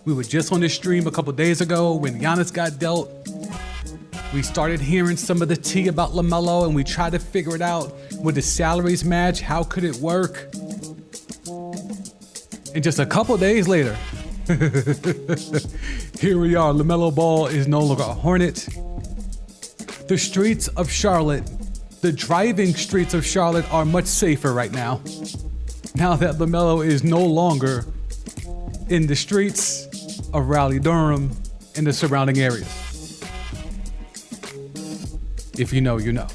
We were just on this stream a couple days ago when Giannis got dealt. We started hearing some of the tea about LaMelo, and we tried to figure it out. Would the salaries match? How could it work? And just a couple days later, here we are. LaMelo Ball is no longer a Hornet. The streets of Charlotte, the driving streets of Charlotte, are much safer right now. Now that LaMelo is no longer in the streets of Raleigh-Durham and the surrounding areas. If you know, you know.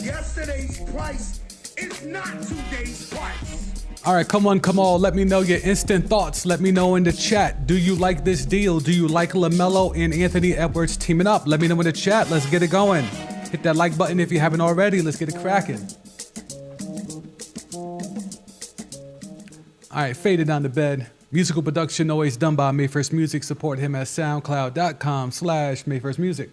Yesterday's price is not today's price. All right, come on. Let me know your instant thoughts. Let me know in the chat. Do you like this deal? Do you like LaMelo and Anthony Edwards teaming up? Let me know in the chat. Let's get it going. Hit that like button if you haven't already. Let's get it cracking. All right, faded down to bed. Musical production always done by May First Music. Support him at soundcloud.com/May First Music.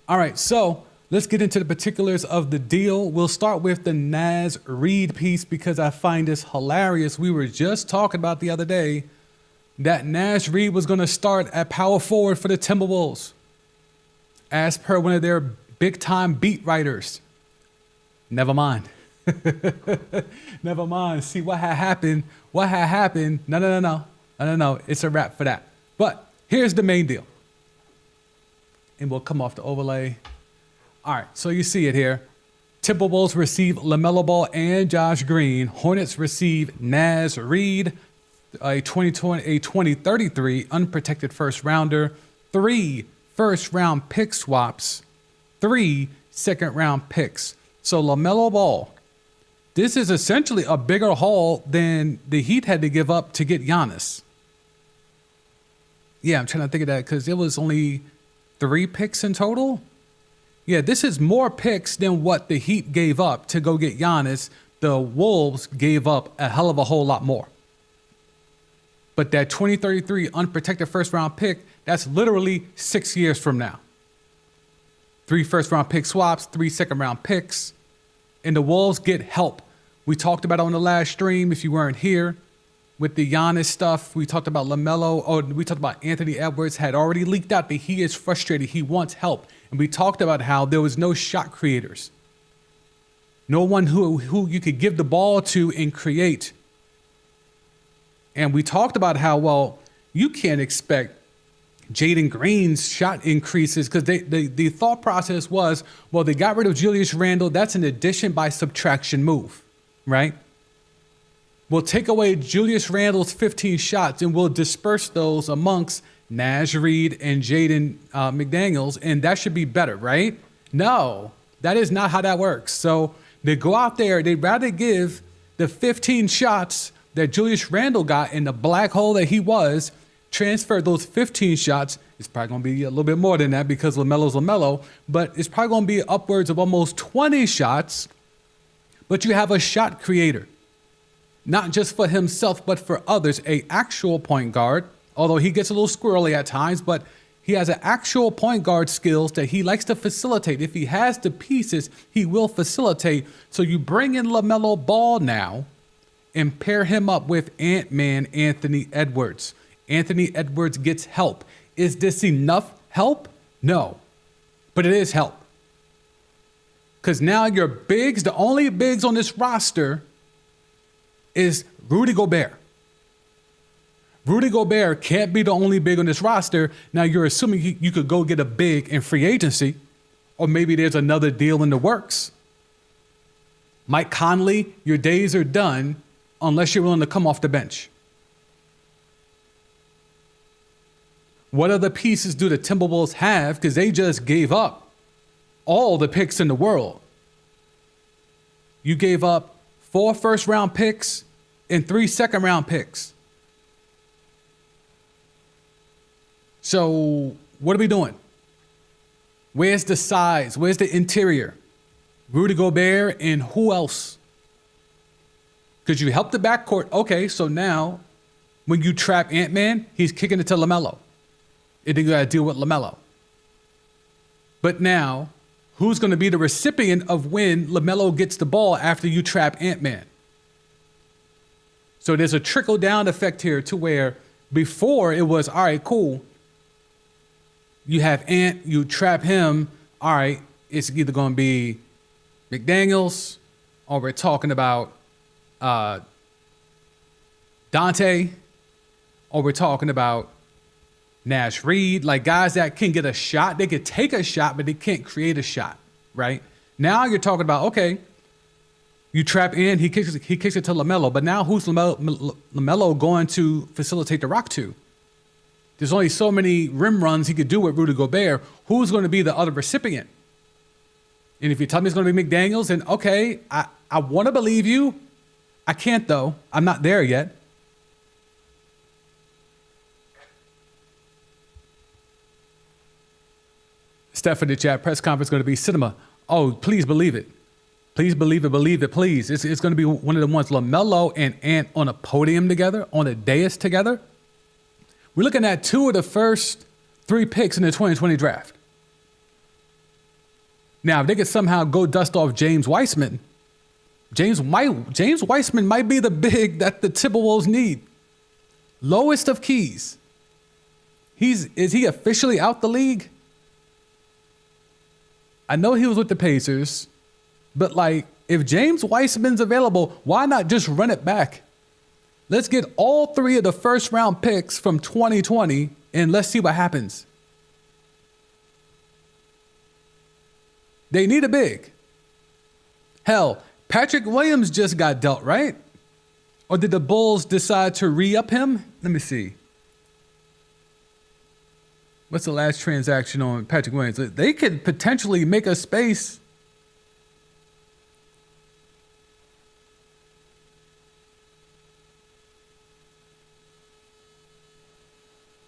All right, so let's get into the particulars of the deal. We'll start with the Naz Reid piece because I find this hilarious. We were just talking about the other day that Naz Reid was going to start at power forward for the Timberwolves, as per one of their big-time beat writers. Never mind. Never mind. See what had happened. No. It's a wrap for that. But here's the main deal. And we'll come off the overlay. All right, so you see it here. Timberwolves receive LaMelo Ball and Josh Green. Hornets receive Naz Reid, a 2033 unprotected first rounder, 3 first-round pick swaps, 3 second-round picks. So LaMelo Ball, this is essentially a bigger haul than the Heat had to give up to get Giannis. Yeah, I'm trying to think of that because it was only 3 picks in total. Yeah, this is more picks than what the Heat gave up to go get Giannis. The Wolves gave up a hell of a whole lot more. But that 2033 unprotected first-round pick, that's literally 6 years from now. 3 first-round pick swaps, 3 second-round picks. And the Wolves get help. We talked about it on the last stream, if you weren't here, with the Giannis stuff. We talked about LaMelo, we talked about Anthony Edwards had already leaked out that he is frustrated. He wants help. And we talked about how there was no shot creators. No one who you could give the ball to and create. And we talked about how, well, you can't expect Jaden Green's shot increases because the thought process was, well, they got rid of Julius Randle. That's an addition by subtraction move, right? We'll take away Julius Randle's 15 shots and we'll disperse those amongst Naz Reid and Jaden McDaniels, and that should be better, right? No, that is not how that works. So they go out there, they'd rather give the 15 shots that Julius Randle got in the black hole that he was, transfer those 15 shots. It's probably going to be a little bit more than that because LaMelo's LaMelo, but it's probably going to be upwards of almost 20 shots. But you have a shot creator, not just for himself, but for others, a actual point guard, although he gets a little squirrely at times, but he has an actual point guard skills that he likes to facilitate. If he has the pieces, he will facilitate. So you bring in LaMelo Ball now and pair him up with Ant-Man Anthony Edwards. Anthony Edwards gets help. Is this enough help? No, but it is help. Because now your bigs, the only bigs on this roster is Rudy Gobert. Rudy Gobert can't be the only big on this roster. Now you're assuming you could go get a big in free agency, or maybe there's another deal in the works. Mike Conley, your days are done unless you're willing to come off the bench. What other pieces do the Timberwolves have? Because they just gave up all the picks in the world. You gave up 4 first-round picks and 3 second-round picks. So what are we doing? Where's the size? Where's the interior? Rudy Gobert and who else? Because you help the backcourt. Okay, so now when you trap Ant-Man, he's kicking it to LaMelo. And then you got to deal with LaMelo. But now, who's going to be the recipient of when LaMelo gets the ball after you trap Ant-Man? So there's a trickle down effect here to where before it was, all right, cool. You have Ant, you trap him. All right, it's either going to be McDaniels or we're talking about Dante or we're talking about Naz Reid, like guys that can get a shot. They could take a shot, but they can't create a shot, right? Now you're talking about, okay, you trap in, he kicks it to LaMelo, but now who's LaMelo going to facilitate the rock to? There's only so many rim runs he could do with Rudy Gobert. Who's going to be the other recipient? And if you tell me it's going to be McDaniels, then okay, I want to believe you. I can't though. I'm not there yet. Steph in the chat, press conference going to be cinema. Oh, please believe it. Please believe it, please. It's going to be one of the ones, LaMelo and Ant on a podium together, on a dais together. We're looking at 2 of the first 3 picks in the 2020 draft. Now, if they could somehow go dust off James Wiseman, James Wiseman might be the big that the Timberwolves need. Lowest of keys. Is he officially out the league? I know he was with the Pacers, but like, if James Wiseman's available, why not just run it back? Let's get all 3 of the first round picks from 2020 and let's see what happens. They need a big. Hell, Patrick Williams just got dealt, right? Or did the Bulls decide to re-up him? Let me see. What's the last transaction on Patrick Williams? They could potentially make a space.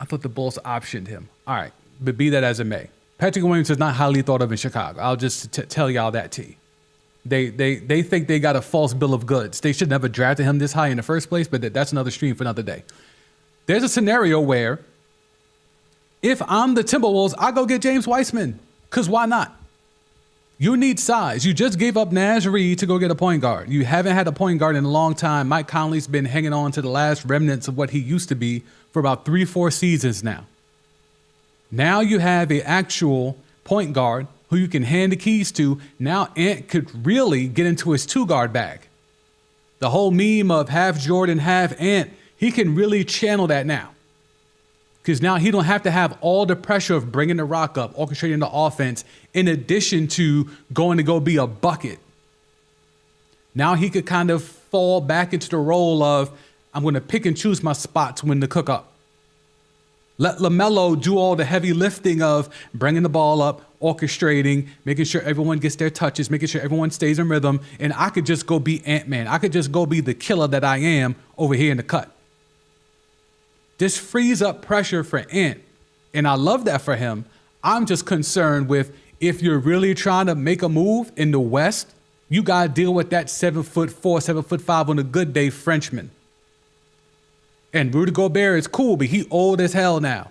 I thought the Bulls optioned him. All right, but be that as it may. Patrick Williams is not highly thought of in Chicago. I'll just tell y'all that, T. They think they got a false bill of goods. They should never drafted him this high in the first place, but that's another stream for another day. There's a scenario where if I'm the Timberwolves, I go get James Wiseman, because why not? You need size. You just gave up Naz Reid to go get a point guard. You haven't had a point guard in a long time. Mike Conley's been hanging on to the last remnants of what he used to be for about 3-4 seasons now. Now you have an actual point guard who you can hand the keys to. Now Ant could really get into his 2-guard bag. The whole meme of half Jordan, half Ant, he can really channel that now. Because now he don't have to have all the pressure of bringing the rock up, orchestrating the offense, in addition to going to go be a bucket. Now he could kind of fall back into the role of, I'm going to pick and choose my spots when to cook up. Let LaMelo do all the heavy lifting of bringing the ball up, orchestrating, making sure everyone gets their touches, making sure everyone stays in rhythm, and I could just go be Ant-Man. I could just go be the killer that I am over here in the cut. This frees up pressure for Ant, and I love that for him. I'm just concerned with if you're really trying to make a move in the West, you got to deal with that 7'4", 7'5" on a good day Frenchman. And Rudy Gobert is cool, but he old as hell now.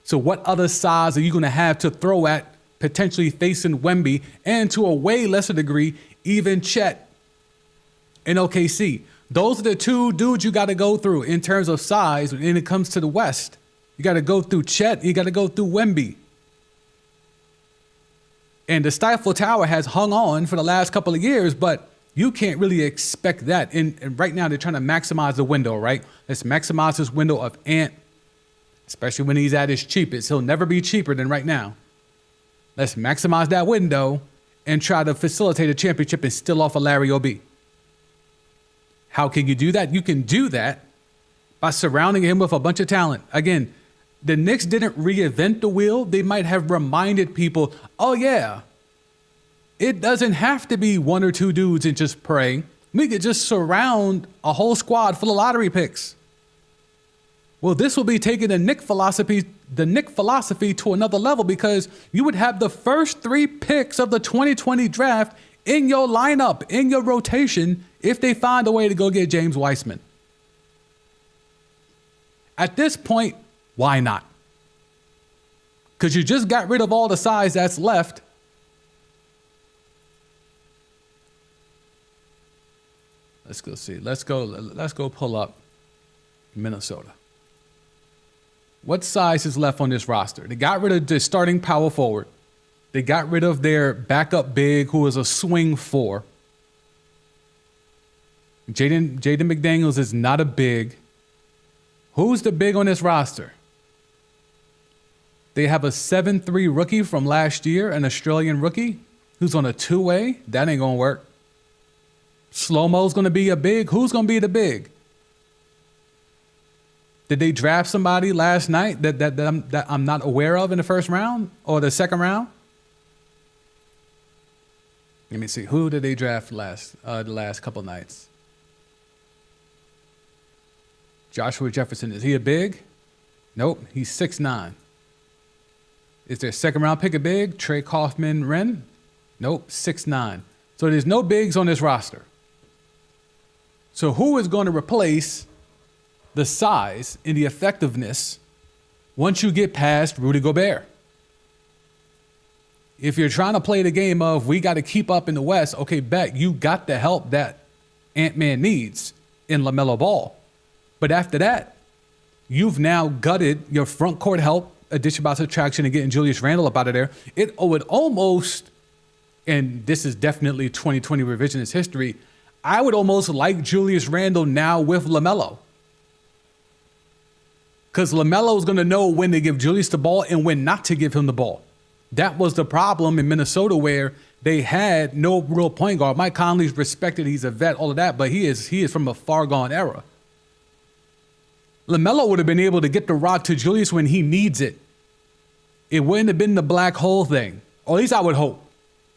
So what other size are you going to have to throw at potentially facing Wemby and to a way lesser degree, even Chet in OKC? Those are the 2 dudes you got to go through in terms of size when it comes to the West. You got to go through Chet. You got to go through Wemby. And the Stifle Tower has hung on for the last couple of years, but you can't really expect that. And right now they're trying to maximize the window, right? Let's maximize this window of Ant, especially when he's at his cheapest. He'll never be cheaper than right now. Let's maximize that window and try to facilitate a championship and still off a Larry O.B. How can you do that? You can do that by surrounding him with a bunch of talent. Again, the Knicks didn't reinvent the wheel. They might have reminded people, oh yeah, it doesn't have to be 1 or 2 dudes and just pray. We could just surround a whole squad full of lottery picks. Well, this will be taking the Knick philosophy to another level, because you would have the first 3 picks of the 2020 draft in your lineup, in your rotation, if they find a way to go get James Wiseman. At this point, why not? Because you just got rid of all the size that's left. Let's go see. Let's go pull up Minnesota. What size is left on this roster? They got rid of the starting power forward. They got rid of their backup big, who is a swing 4. Jaden McDaniels is not a big. Who's the big on this roster? They have a 7'3" rookie from last year, an Australian rookie, who's on a 2-way. That ain't going to work. Slow-mo's going to be a big. Who's going to be the big? Did they draft somebody last night that I'm not aware of in the first round or the second round? Let me see. Who did they draft the last couple nights? Joshua Jefferson. Is he a big? Nope. He's 6'9". Is their second round pick a big? Trey Kaufman-Renn? Nope. 6'9". So there's no bigs on this roster. So who is going to replace the size and the effectiveness once you get past Rudy Gobert? If you're trying to play the game of we got to keep up in the West, okay, bet you got the help that Ant-Man needs in LaMelo Ball. But after that, you've now gutted your front court help, addition by subtraction, and getting Julius Randle up out of there. It would almost, and this is definitely 2020 revisionist history, I would almost like Julius Randle now with LaMelo. Because LaMelo is going to know when to give Julius the ball and when not to give him the ball. That was the problem in Minnesota where they had no real point guard. Mike Conley's respected, he's a vet, all of that, but he is from a far gone era. LaMelo would have been able to get the rod to Julius when he needs it. It wouldn't have been the black hole thing. Or at least I would hope.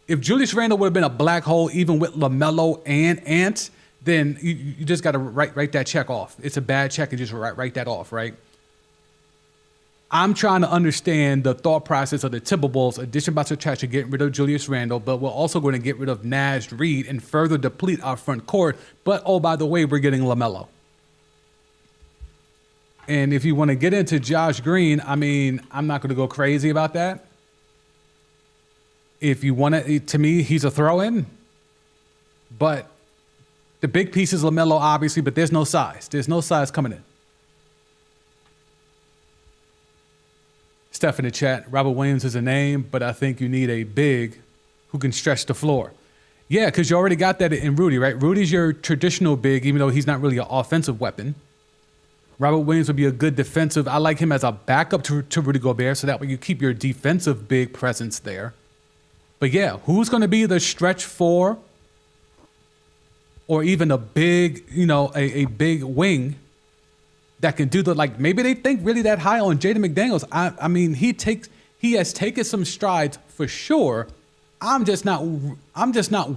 If Julius Randle would have been a black hole even with LaMelo and Ant, then you just got to write that check off. It's a bad check and just write that off, right? I'm trying to understand the thought process of the Timberwolves, addition by subtraction, getting rid of Julius Randle, but we're also going to get rid of Naz Reid and further deplete our front court. But, oh, by the way, we're getting LaMelo. And if you want to get into Josh Green, I mean, I'm not going to go crazy about that. If you want to me, he's a throw-in. But the big piece is LaMelo, obviously, but there's no size. There's no size coming in. Steph in the chat, Robert Williams is a name, but I think you need a big who can stretch the floor. Yeah, because you already got that in Rudy, right? Rudy's your traditional big, even though he's not really an offensive weapon. Robert Williams would be a good defensive. I like him as a backup to Rudy Gobert, so that way you keep your defensive big presence there. But yeah, who's going to be the stretch 4 or even a big, a big wing that can do like maybe they think really that high on Jaden McDaniels. I mean, he has taken some strides for sure. I'm just not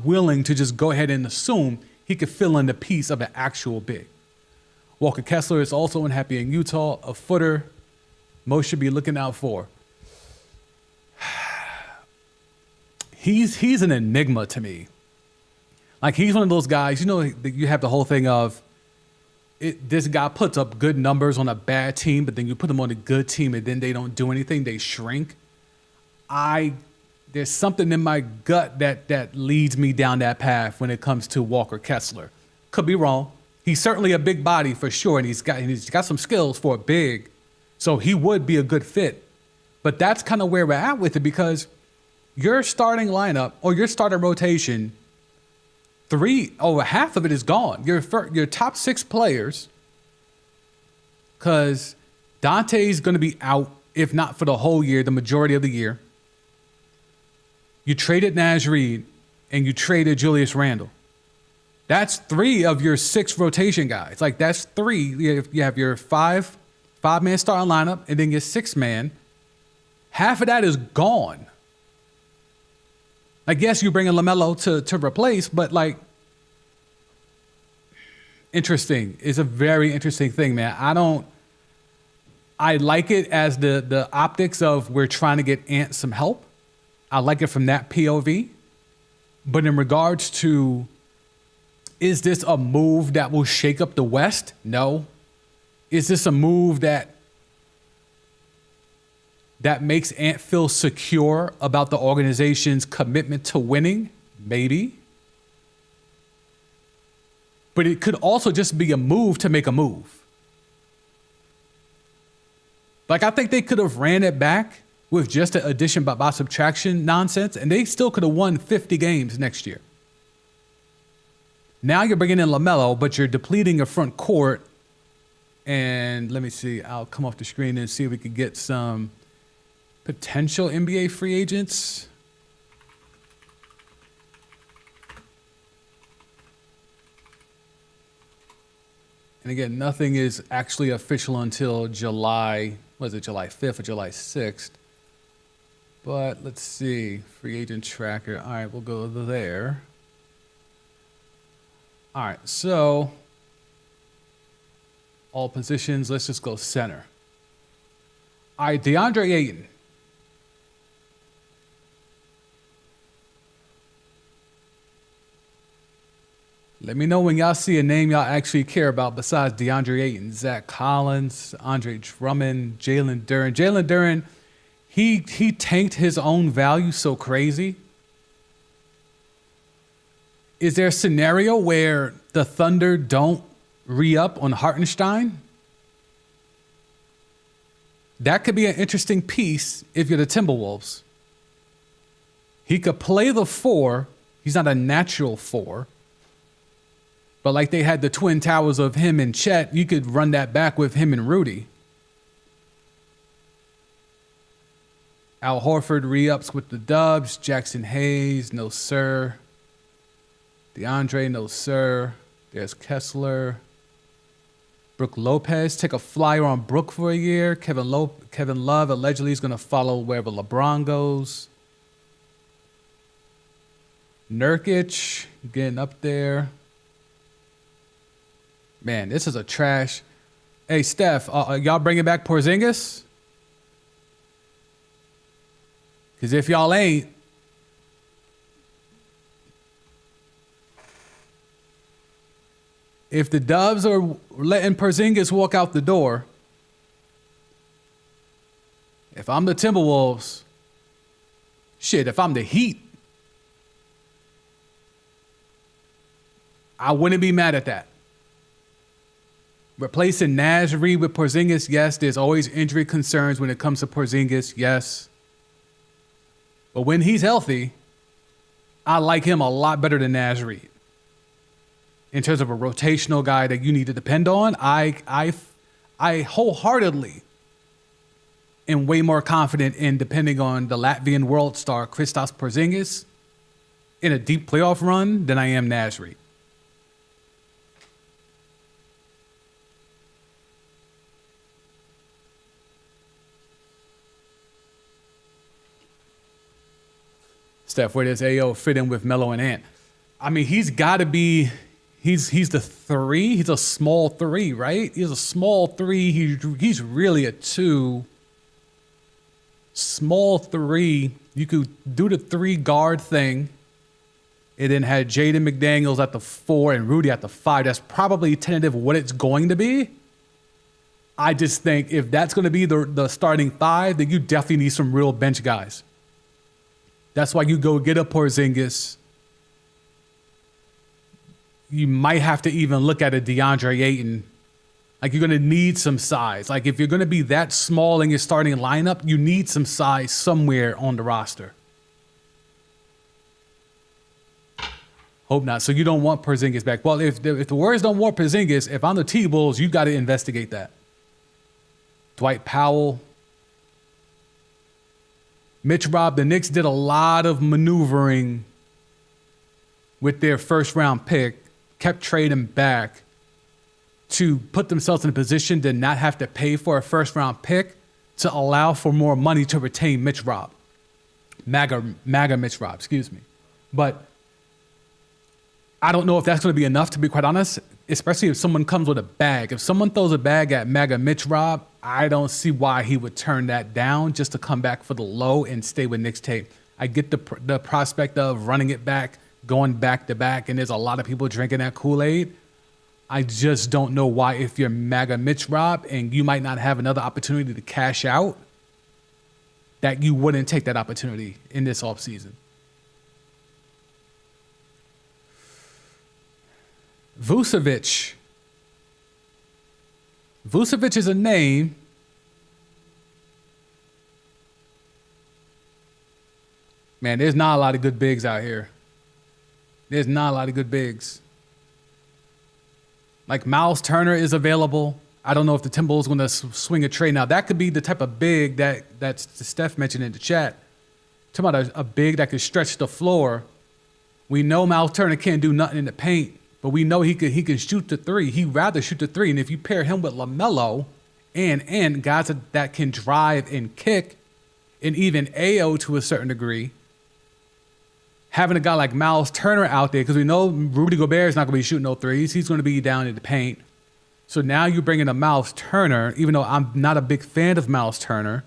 willing to just go ahead and assume he could fill in the piece of an actual big. Walker Kessler is also unhappy in Utah, a footer most should be looking out for. He's an enigma to me. Like, he's one of those guys, you have the whole thing of this guy puts up good numbers on a bad team, but then you put them on a good team and then they don't do anything, they shrink. There's something in my gut that leads me down that path when it comes to Walker Kessler. Could be wrong. He's certainly a big body for sure, and he's got some skills for a big, so he would be a good fit. But that's kind of where we're at with it, because your starting lineup or your starting rotation, over half of it is gone. Your top 6 players, because Dante's going to be out, if not for the whole year, the majority of the year. You traded Naz Reid, and you traded Julius Randle. That's 3 of your 6 rotation guys. Like, that's 3. You have your 5-man starting lineup, and then your 6-man. Half of that is gone. I guess you bring in LaMelo to replace, but interesting. It's a very interesting thing, man. I like it as the optics of we're trying to get Ant some help. I like it from that POV. But in regards to, is this a move that will shake up the West? No. Is this a move that makes Ant feel secure about the organization's commitment to winning? Maybe. But it could also just be a move to make a move. Like, I think they could have ran it back with just an addition by subtraction nonsense, and they still could have won 50 games next year. Now you're bringing in LaMelo, but you're depleting your front court. And let me see. I'll come off the screen and see if we could get some potential NBA free agents. And again, nothing is actually official until July 5th or July 6th? But let's see. Free agent tracker. All right, we'll go there. All right, so all positions. Let's just go center. All right, DeAndre Ayton. Let me know when y'all see a name y'all actually care about besides DeAndre Ayton. Zach Collins, Andre Drummond, Jalen Duren. Jalen Duren, he tanked his own value so crazy. Is there a scenario where the Thunder don't re-up on Hartenstein? That could be an interesting piece if you're the Timberwolves. He could play the 4. He's not a natural 4. But like they had the twin towers of him and Chet, you could run that back with him and Rudy. Al Horford re-ups with the Dubs. Jackson Hayes, no sir. DeAndre, no sir. There's Kessler. Brook Lopez, take a flyer on Brook for a year. Kevin Love allegedly is going to follow wherever LeBron goes. Nurkic, getting up there. Man, this is a trash. Hey, Steph, y'all bringing back Porzingis? Because if y'all ain't, if the Dubs are letting Porzingis walk out the door, if I'm the Timberwolves, shit, if I'm the Heat, I wouldn't be mad at that. Replacing Naz Reid with Porzingis, yes. There's always injury concerns when it comes to Porzingis, yes. But when he's healthy, I like him a lot better than Naz Reid. In terms of a rotational guy that you need to depend on, I wholeheartedly am way more confident in depending on the Latvian world star Kristaps Porzingis in a deep playoff run than I am Naz Reid. Steph, where does AO fit in with Melo and Ant? I mean, he's got to be, he's the 3. He's a small 3, right? He's a small 3. He's really a 2. Small 3. You could do the 3 guard thing. It then had Jaden McDaniels at the 4 and Rudy at the 5. That's probably tentative what it's going to be. I just think if that's going to be the starting 5, then you definitely need some real bench guys. That's why you go get a Porzingis. You might have to even look at a DeAndre Ayton. Like, you're going to need some size. Like, if you're going to be that small in your starting lineup, you need some size somewhere on the roster. Hope not. So you don't want Porzingis back. Well, if the Warriors don't want Porzingis, if I'm the T-Bulls, you got to investigate that. Dwight Powell. Mitch Robb, the Knicks did a lot of maneuvering with their first-round pick, kept trading back to put themselves in a position to not have to pay for a first-round pick to allow for more money to retain Mitch Robb. MAGA Mitch Robb, excuse me. But I don't know if that's going to be enough, to be quite honest, especially if someone comes with a bag. If someone throws a bag at MAGA Mitch Robb, I don't see why he would turn that down just to come back for the low and stay with Knicks tape. I get the prospect of running it back, going back to back, and there's a lot of people drinking that Kool-Aid. I just don't know why, if you're MAGA Mitch Robb and you might not have another opportunity to cash out, that you wouldn't take that opportunity in this offseason. Vucevic. Vucevic is a name. Man, there's not a lot of good bigs out here. There's not a lot of good bigs. Like Miles Turner is available. I don't know if the Timberwolves are going to swing a trade. Now, that could be the type of big that Steph mentioned in the chat. Talking about a big that could stretch the floor. We know Miles Turner can't do nothing in the paint, but we know he can shoot the three. He'd rather shoot the three. And if you pair him with LaMelo and guys that can drive and kick, and even AO to a certain degree, having a guy like Miles Turner out there, because we know Rudy Gobert is not going to be shooting no threes. He's going to be down in the paint. So now you're bringing a Miles Turner, even though I'm not a big fan of Miles Turner.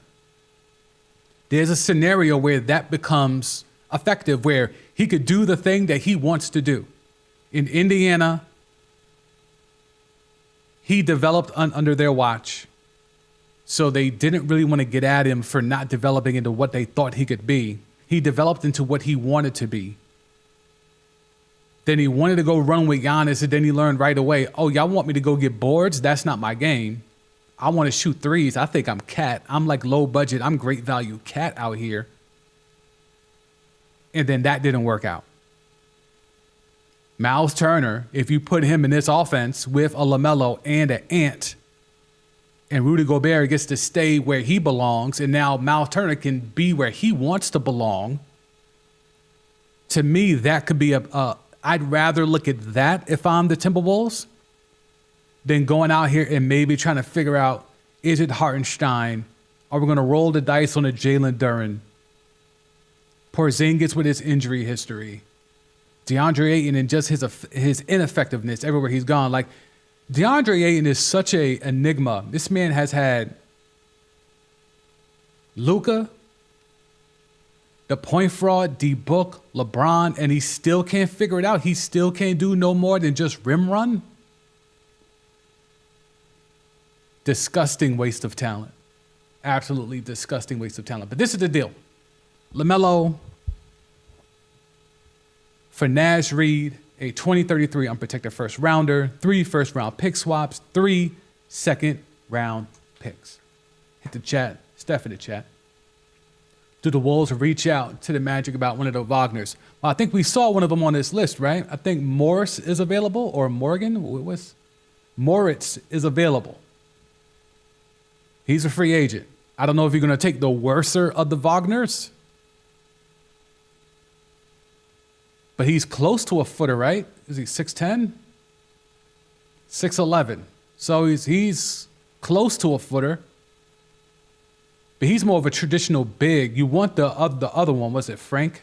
There's a scenario where that becomes effective, where he could do the thing that he wants to do. In Indiana, he developed under their watch. So they didn't really want to get at him for not developing into what they thought he could be. He developed into what he wanted to be. Then he wanted to go run with Giannis, and then he learned right away, oh, y'all want me to go get boards? That's not my game. I want to shoot threes. I think I'm Cat. I'm like low budget. I'm great value Cat out here. And then that didn't work out. Miles Turner, if you put him in this offense with a LaMelo and an Ant, and Rudy Gobert gets to stay where he belongs, and now Miles Turner can be where he wants to belong, to me, that could be I'd rather look at that if I'm the Timberwolves than going out here and maybe trying to figure out, is it Hartenstein? Are we going to roll the dice on a Jalen Duren? Porzingis with his injury history. DeAndre Ayton and just his ineffectiveness everywhere he's gone. Like, DeAndre Ayton is such a enigma. This man has had Luka, the point fraud, D-Book, LeBron, and he still can't figure it out. He still can't do no more than just rim run. Disgusting waste of talent. Absolutely disgusting waste of talent. But this is the deal. LaMelo for Naz Reid, a 2033 unprotected first rounder, 3 first-round pick swaps, 3 second-round picks. Hit the chat. Steph in the chat. Do the Wolves reach out to the Magic about one of the Wagners? Well, I think we saw one of them on this list, right? I think Morris is available, or Morgan. Moritz is available. He's a free agent. I don't know if you're going to take the worser of the Wagners, but he's close to a footer, right? Is he 6'10"? 6'11". So he's close to a footer. But he's more of a traditional big. You want the other one. Was it Frank?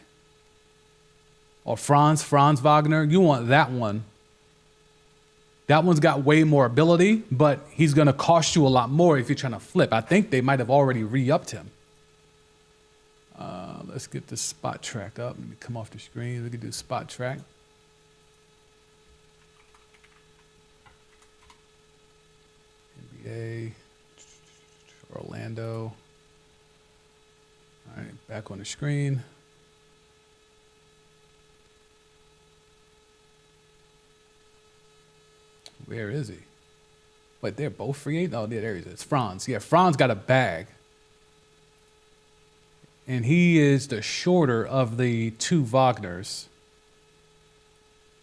Or Franz Wagner? You want that one. That one's got way more ability, but he's going to cost you a lot more if you're trying to flip. I think they might have already re-upped him. Let's get the spot track up. Let me come off the screen. We can do spot track. NBA, Orlando. All right, back on the screen. Where is he? Wait, they're both free agents? Oh, yeah, there he is. It's Franz. Yeah, Franz got a bag. And he is the shorter of the 2 Wagners.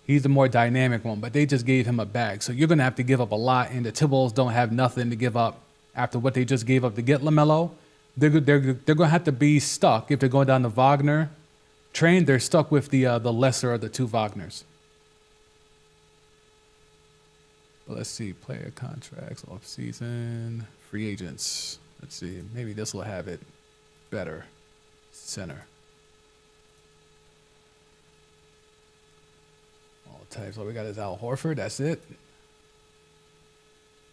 He's the more dynamic one, but they just gave him a bag. So you're going to have to give up a lot, and the Timberwolves don't have nothing to give up after what they just gave up to get LaMelo. They're going to have to be stuck. If they're going down the Wagner train, they're stuck with the lesser of the 2 Wagners. But let's see, player contracts, off-season, free agents. Let's see, maybe this will have it better. Center. All types. All we got is Al Horford. That's it.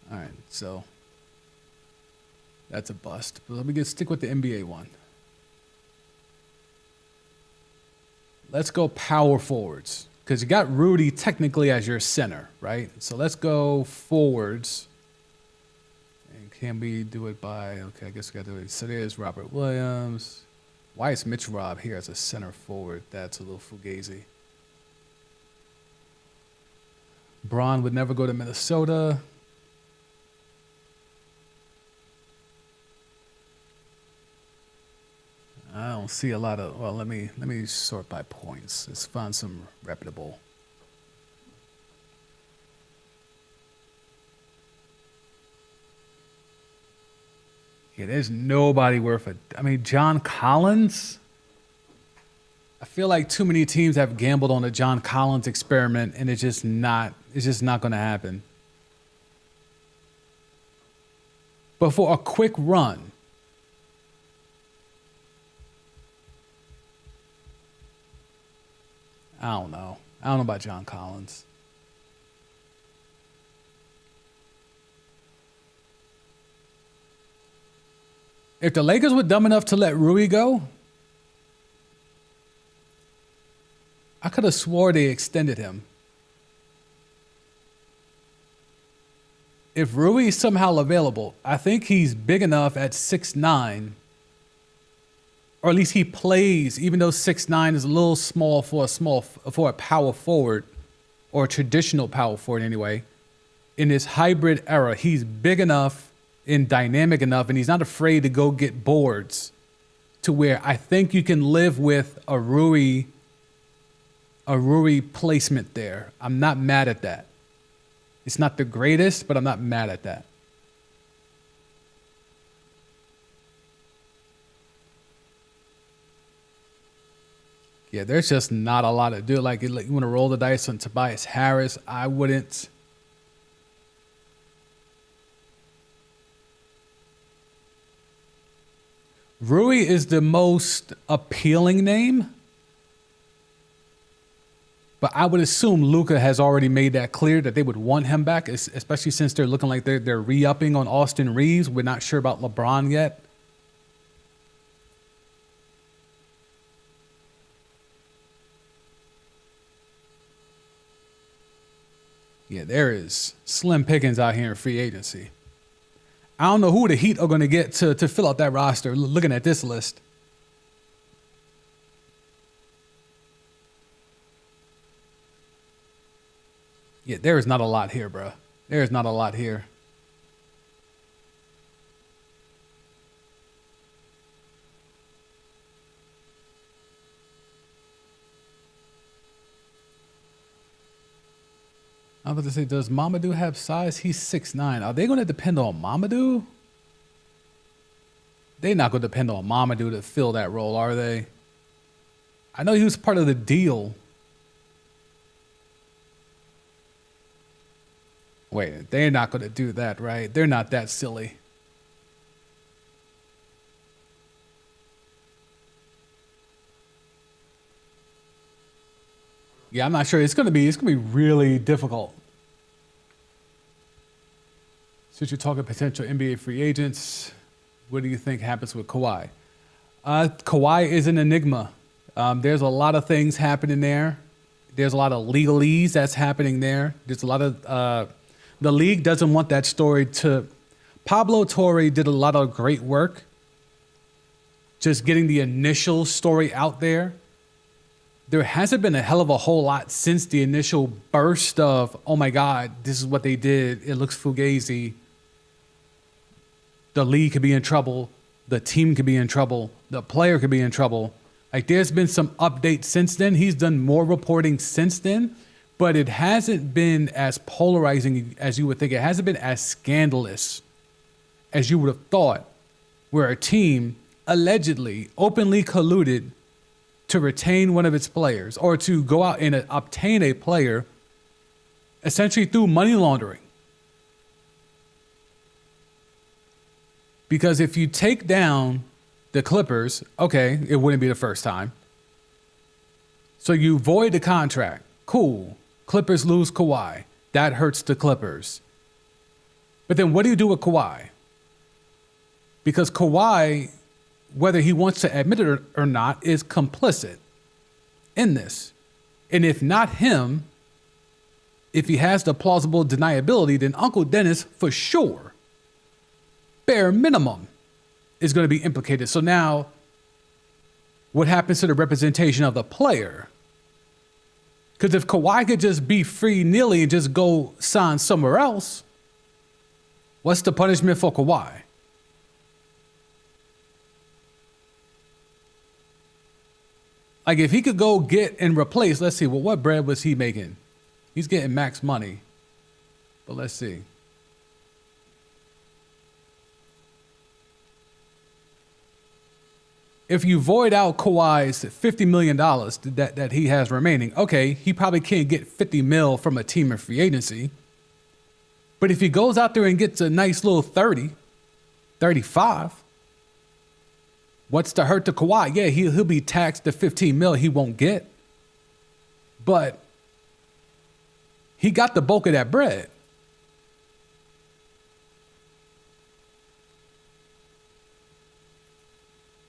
All right, so that's a bust. But let me stick with the NBA one. Let's go power forwards, because you got Rudy technically as your center, right? So let's go forwards. And can we do it by, okay, I guess we got to do it. So there's Robert Williams. Why is Mitch Robb here as a center forward? That's a little fugazi. Braun would never go to Minnesota. I don't see a lot of. Well, let me sort by points. Let's find some reputable. Yeah, there's nobody worth it. I mean, John Collins. I feel like too many teams have gambled on the John Collins experiment, and it's just not going to happen. But for a quick run, I don't know. I don't know about John Collins. If the Lakers were dumb enough to let Rui go, I could have swore they extended him. If Rui is somehow available, I think he's big enough at 6'9", or at least he plays, even though 6'9" is a little small for a power forward, or a traditional power forward anyway. In this hybrid era, he's big enough and dynamic enough, and he's not afraid to go get boards to where I think you can live with a Rui placement there. I'm not mad at that. It's not the greatest, but I'm not mad at that. Yeah, there's just not a lot to do. Like, you want to roll the dice on Tobias Harris? I wouldn't. Rui is the most appealing name, but I would assume Luka has already made that clear that they would want him back, especially since they're looking like they're re-upping on Austin Reeves. We're not sure about LeBron yet. Yeah, there is slim pickings out here in free agency. I don't know who the Heat are going to get to fill out that roster looking at this list. Yeah, there is not a lot here, bro. There is not a lot here. I was about to say, does Mamadou have size? He's 6'9". Are they going to depend on Mamadou? They're not going to depend on Mamadou to fill that role, are they? I know he was part of the deal. Wait, they're not going to do that, right? They're not that silly. Yeah, I'm not sure. It's gonna be really difficult. Since you're talking potential NBA free agents, what do you think happens with Kawhi? Kawhi is an enigma. There's a lot of things happening there. There's a lot of legalese that's happening there. There's a lot of the league doesn't want that story to. Pablo Torre did a lot of great work just getting the initial story out there. There hasn't been a hell of a whole lot since the initial burst of, oh my God, this is what they did. It looks fugazi. The league could be in trouble. The team could be in trouble. The player could be in trouble. Like, there's been some updates since then. He's done more reporting since then, but it hasn't been as polarizing as you would think. It hasn't been as scandalous as you would have thought, where a team allegedly openly colluded to retain one of its players or to go out and obtain a player essentially through money laundering. Because if you take down the Clippers, okay, it wouldn't be the first time. So you void the contract. Cool. Clippers lose Kawhi. That hurts the Clippers. But then what do you do with Kawhi? Because Kawhi, whether he wants to admit it or not, is complicit in this. And if not him, if he has the plausible deniability, then Uncle Dennis, for sure, bare minimum, is going to be implicated. So now, what happens to the representation of the player? Because if Kawhi could just be free nearly and just go sign somewhere else, what's the punishment for Kawhi? Like if he could go get and replace, let's see, well, what bread was he making? He's getting max money. But let's see. If you void out Kawhi's $50 million that he has remaining, okay, he probably can't get 50 mil from a team in free agency. But if he goes out there and gets a nice little 30, 35, what's to hurt to Kawhi? Yeah, he'll be taxed the 15 mil he won't get. But he got the bulk of that bread.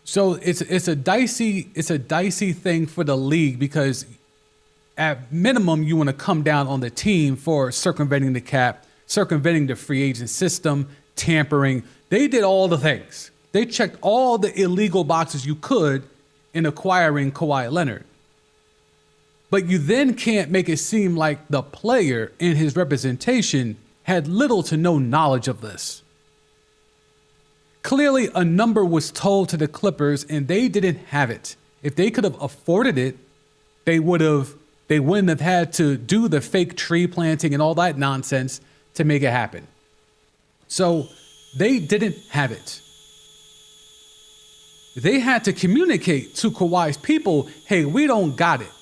So it's a dicey thing for the league because at minimum you want to come down on the team for circumventing the cap, circumventing the free agent system, tampering. They did all the things. They checked all the illegal boxes you could in acquiring Kawhi Leonard. But you then can't make it seem like the player and his representation had little to no knowledge of this. Clearly, a number was told to the Clippers and they didn't have it. If they could have afforded it, they wouldn't have had to do the fake tree planting and all that nonsense to make it happen. So they didn't have it. They had to communicate to Kawhi's people, hey, we don't got it.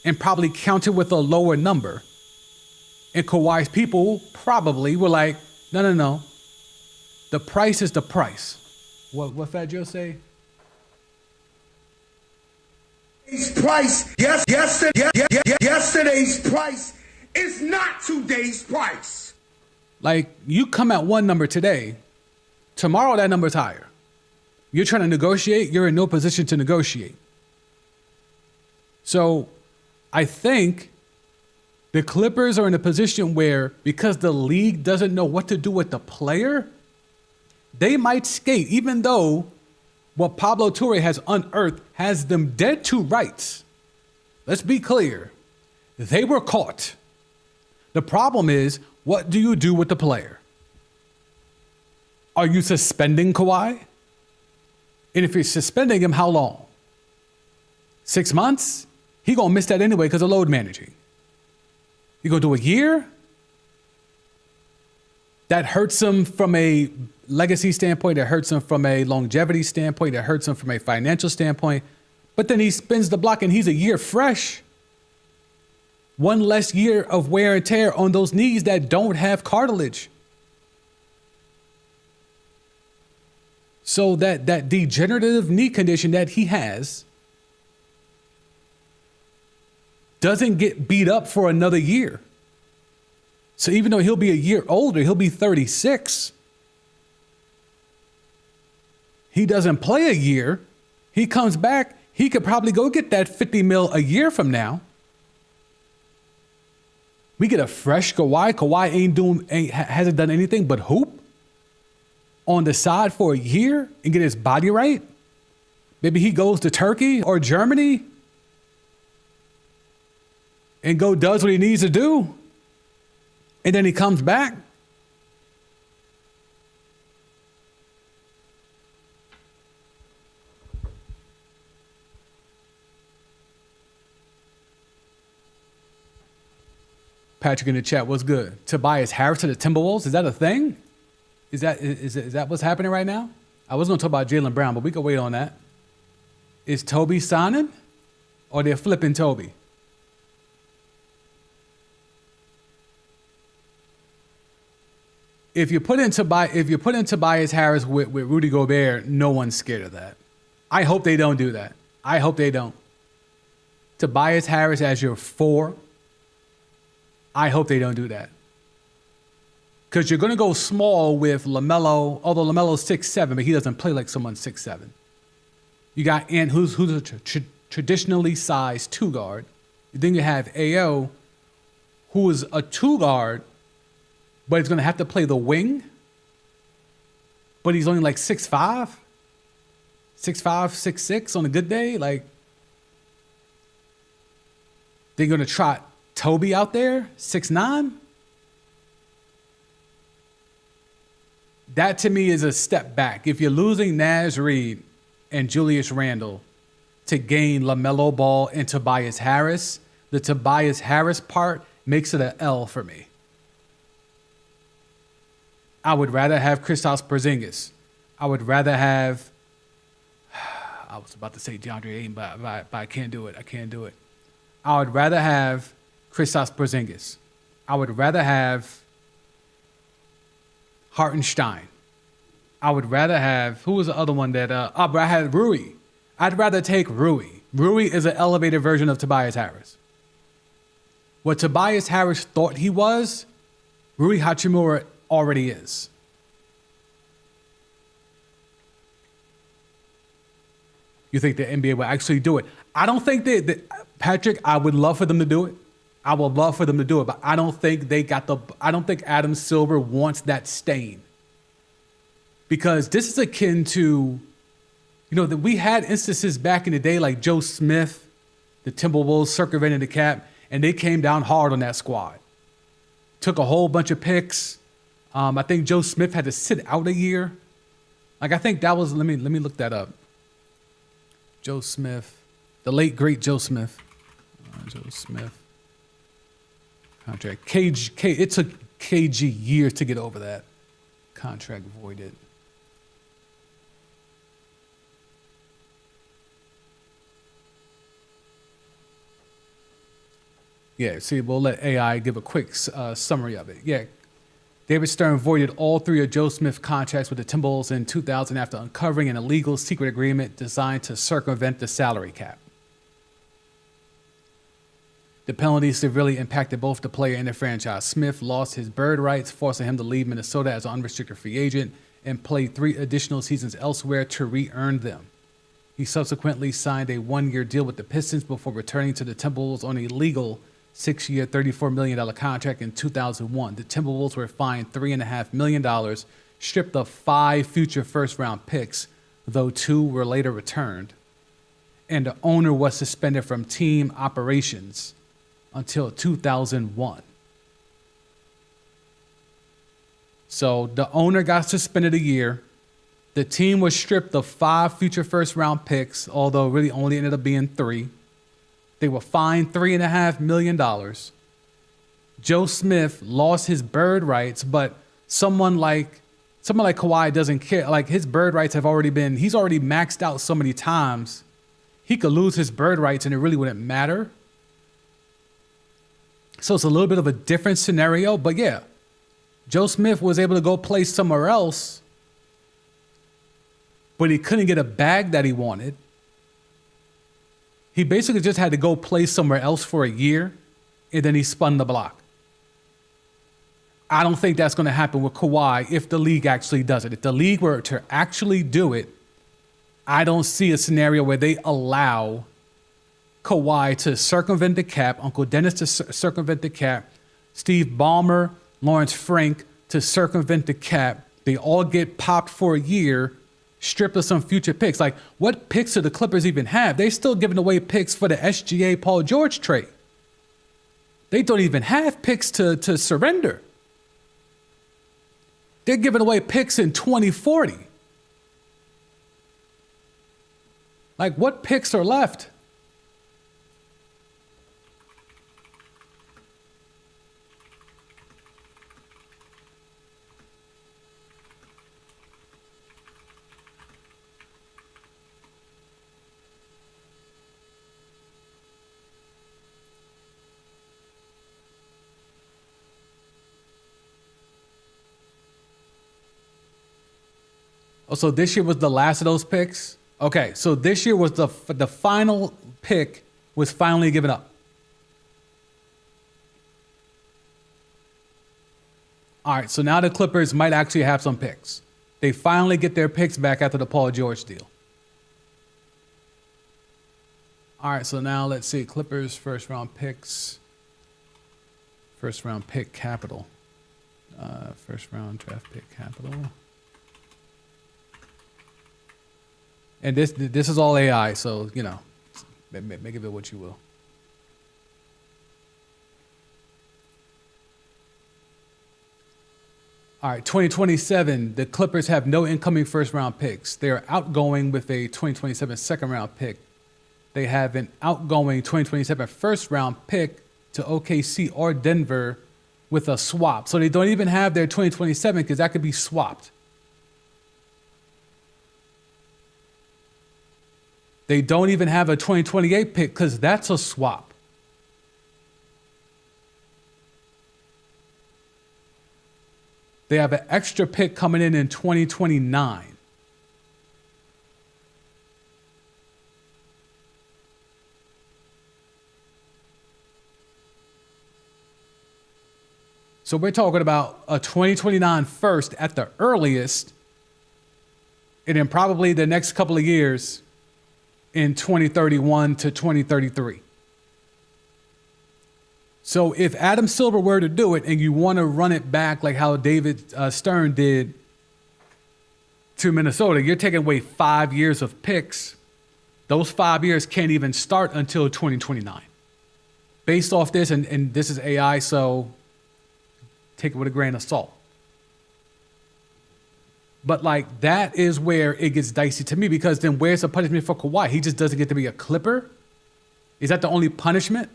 And probably counter with a lower number. And Kawhi's people probably were like, no. The price is the price. What Fat Joe say? Yesterday's price is not today's price. Like, you come at one number today, tomorrow that number's higher. You're trying to negotiate, you're in no position to negotiate. So I think the Clippers are in a position where, because the league doesn't know what to do with the player, they might skate, even though what Pablo Torre has unearthed has them dead to rights. Let's be clear. They were caught. The problem is, what do you do with the player? Are you suspending Kawhi? And if you're suspending him, how long? 6 months? He gonna miss that anyway because of load managing. You gonna do a year? That hurts him from a legacy standpoint. It hurts him from a longevity standpoint. It hurts him from a financial standpoint. But then he spins the block and he's a year fresh. One less year of wear and tear on those knees that don't have cartilage. So that degenerative knee condition that he has doesn't get beat up for another year. So even though he'll be a year older, he'll be 36. He doesn't play a year. He comes back. He could probably go get that 50 mil a year from now. We get a fresh Kawhi. Kawhi hasn't done anything but hoop on the side for a year and get his body right. Maybe he goes to Turkey or Germany and does what he needs to do. And then he comes back. Patrick in the chat, what's good? Tobias Harris to the Timberwolves, is that a thing? Is that what's happening right now? I was going to talk about Jaylen Brown, but we can wait on that. Is Toby signing, or they're flipping Toby? If you put in Tobias Harris with Rudy Gobert, no one's scared of that. I hope they don't do that. I hope they don't. Tobias Harris as your 4. I hope they don't do that. Because you're going to go small with LaMelo, although LaMelo's 6'7", but he doesn't play like someone 6'7". You got Ant, who's a traditionally sized 2 guard. Then you have AO, who is a 2 guard, but he's going to have to play the wing. But he's only like 6'5", 6'6" on a good day. Like, They're going to trot Toby out there, 6'9"? That to me is a step back. If you're losing Naz Reid and Julius Randle to gain LaMelo Ball and Tobias Harris, the Tobias Harris part makes it an L for me. I would rather have Kristaps Porzingis. I would rather have, I was about to say DeAndre Ayton, but I can't do it. I can't do it. I would rather have Kristaps Porzingis. I would rather have Hartenstein. I would rather have, who was the other one that, but I had Rui. I'd rather take Rui. Rui is an elevated version of Tobias Harris. What Tobias Harris thought he was, Rui Hachimura already is. You think the NBA will actually do it? I don't think that Patrick, I would love for them to do it. I would love for them to do it, but I don't think I don't think Adam Silver wants that stain. Because this is akin to, that we had instances back in the day like Joe Smith, the Timberwolves circumvented the cap, and they came down hard on that squad. Took a whole bunch of picks. I think Joe Smith had to sit out a year. I think that was, let me look that up. Joe Smith, the late great Joe Smith. Joe Smith. Contract. It took KG years to get over that. Contract voided. Yeah, see, we'll let AI give a quick summary of it. Yeah, David Stern voided all 3 of Joe Smith's contracts with the Timberwolves in 2000 after uncovering an illegal secret agreement designed to circumvent the salary cap. The penalty severely impacted both the player and the franchise. Smith lost his bird rights, forcing him to leave Minnesota as an unrestricted free agent and played 3 additional seasons elsewhere to re-earn them. He subsequently signed a 1-year deal with the Pistons before returning to the Timberwolves on a legal 6-year, $34 million contract in 2001. The Timberwolves were fined $3.5 million, stripped of 5 future first-round picks, though 2 were later returned, and the owner was suspended from team operations until 2001. So the owner got suspended a year. The team was stripped of 5 future first-round picks, although really only ended up being 3. They were fined $3.5 million. Joe Smith lost his bird rights, but someone like Kawhi doesn't care. Like, his bird rights he's already maxed out so many times. He could lose his bird rights and it really wouldn't matter. So it's a little bit of a different scenario, but yeah, Joe Smith was able to go play somewhere else, but he couldn't get a bag that he wanted. He basically just had to go play somewhere else for a year, and then he spun the block. I don't think that's going to happen with Kawhi if the league actually does it. If the league were to actually do it, I don't see a scenario where they allow Kawhi to circumvent the cap, Uncle Dennis to circumvent the cap, Steve Ballmer, Lawrence Frank to circumvent the cap. They all get popped for a year, stripped of some future picks. Like, what picks do the Clippers even have? They're still giving away picks for the SGA Paul George trade. They don't even have picks to surrender. They're giving away picks in 2040. Like, what picks are left? Oh, so this year was the last of those picks? Okay, so this year was the final pick was finally given up. All right, so now the Clippers might actually have some picks. They finally get their picks back after the Paul George deal. All right, so now let's see. Clippers first-round picks. First-round pick capital. First-round draft pick capital. And this is all AI, so, make of it what you will. All right, 2027, the Clippers have no incoming first-round picks. They are outgoing with a 2027 second-round pick. They have an outgoing 2027 first-round pick to OKC or Denver with a swap. So they don't even have their 2027 because that could be swapped. They don't even have a 2028 pick because that's a swap. They have an extra pick coming in 2029. So we're talking about a 2029 first at the earliest, and then probably the next couple of years in 2031 to 2033. So if Adam Silver were to do it and you want to run it back like how David Stern did to Minnesota, you're taking away 5 years of picks. Those 5 years can't even start until 2029. Based off this, and this is AI, so take it with a grain of salt. But like that is where it gets dicey to me, because then where's the punishment for Kawhi? He just doesn't get to be a Clipper? Is that the only punishment?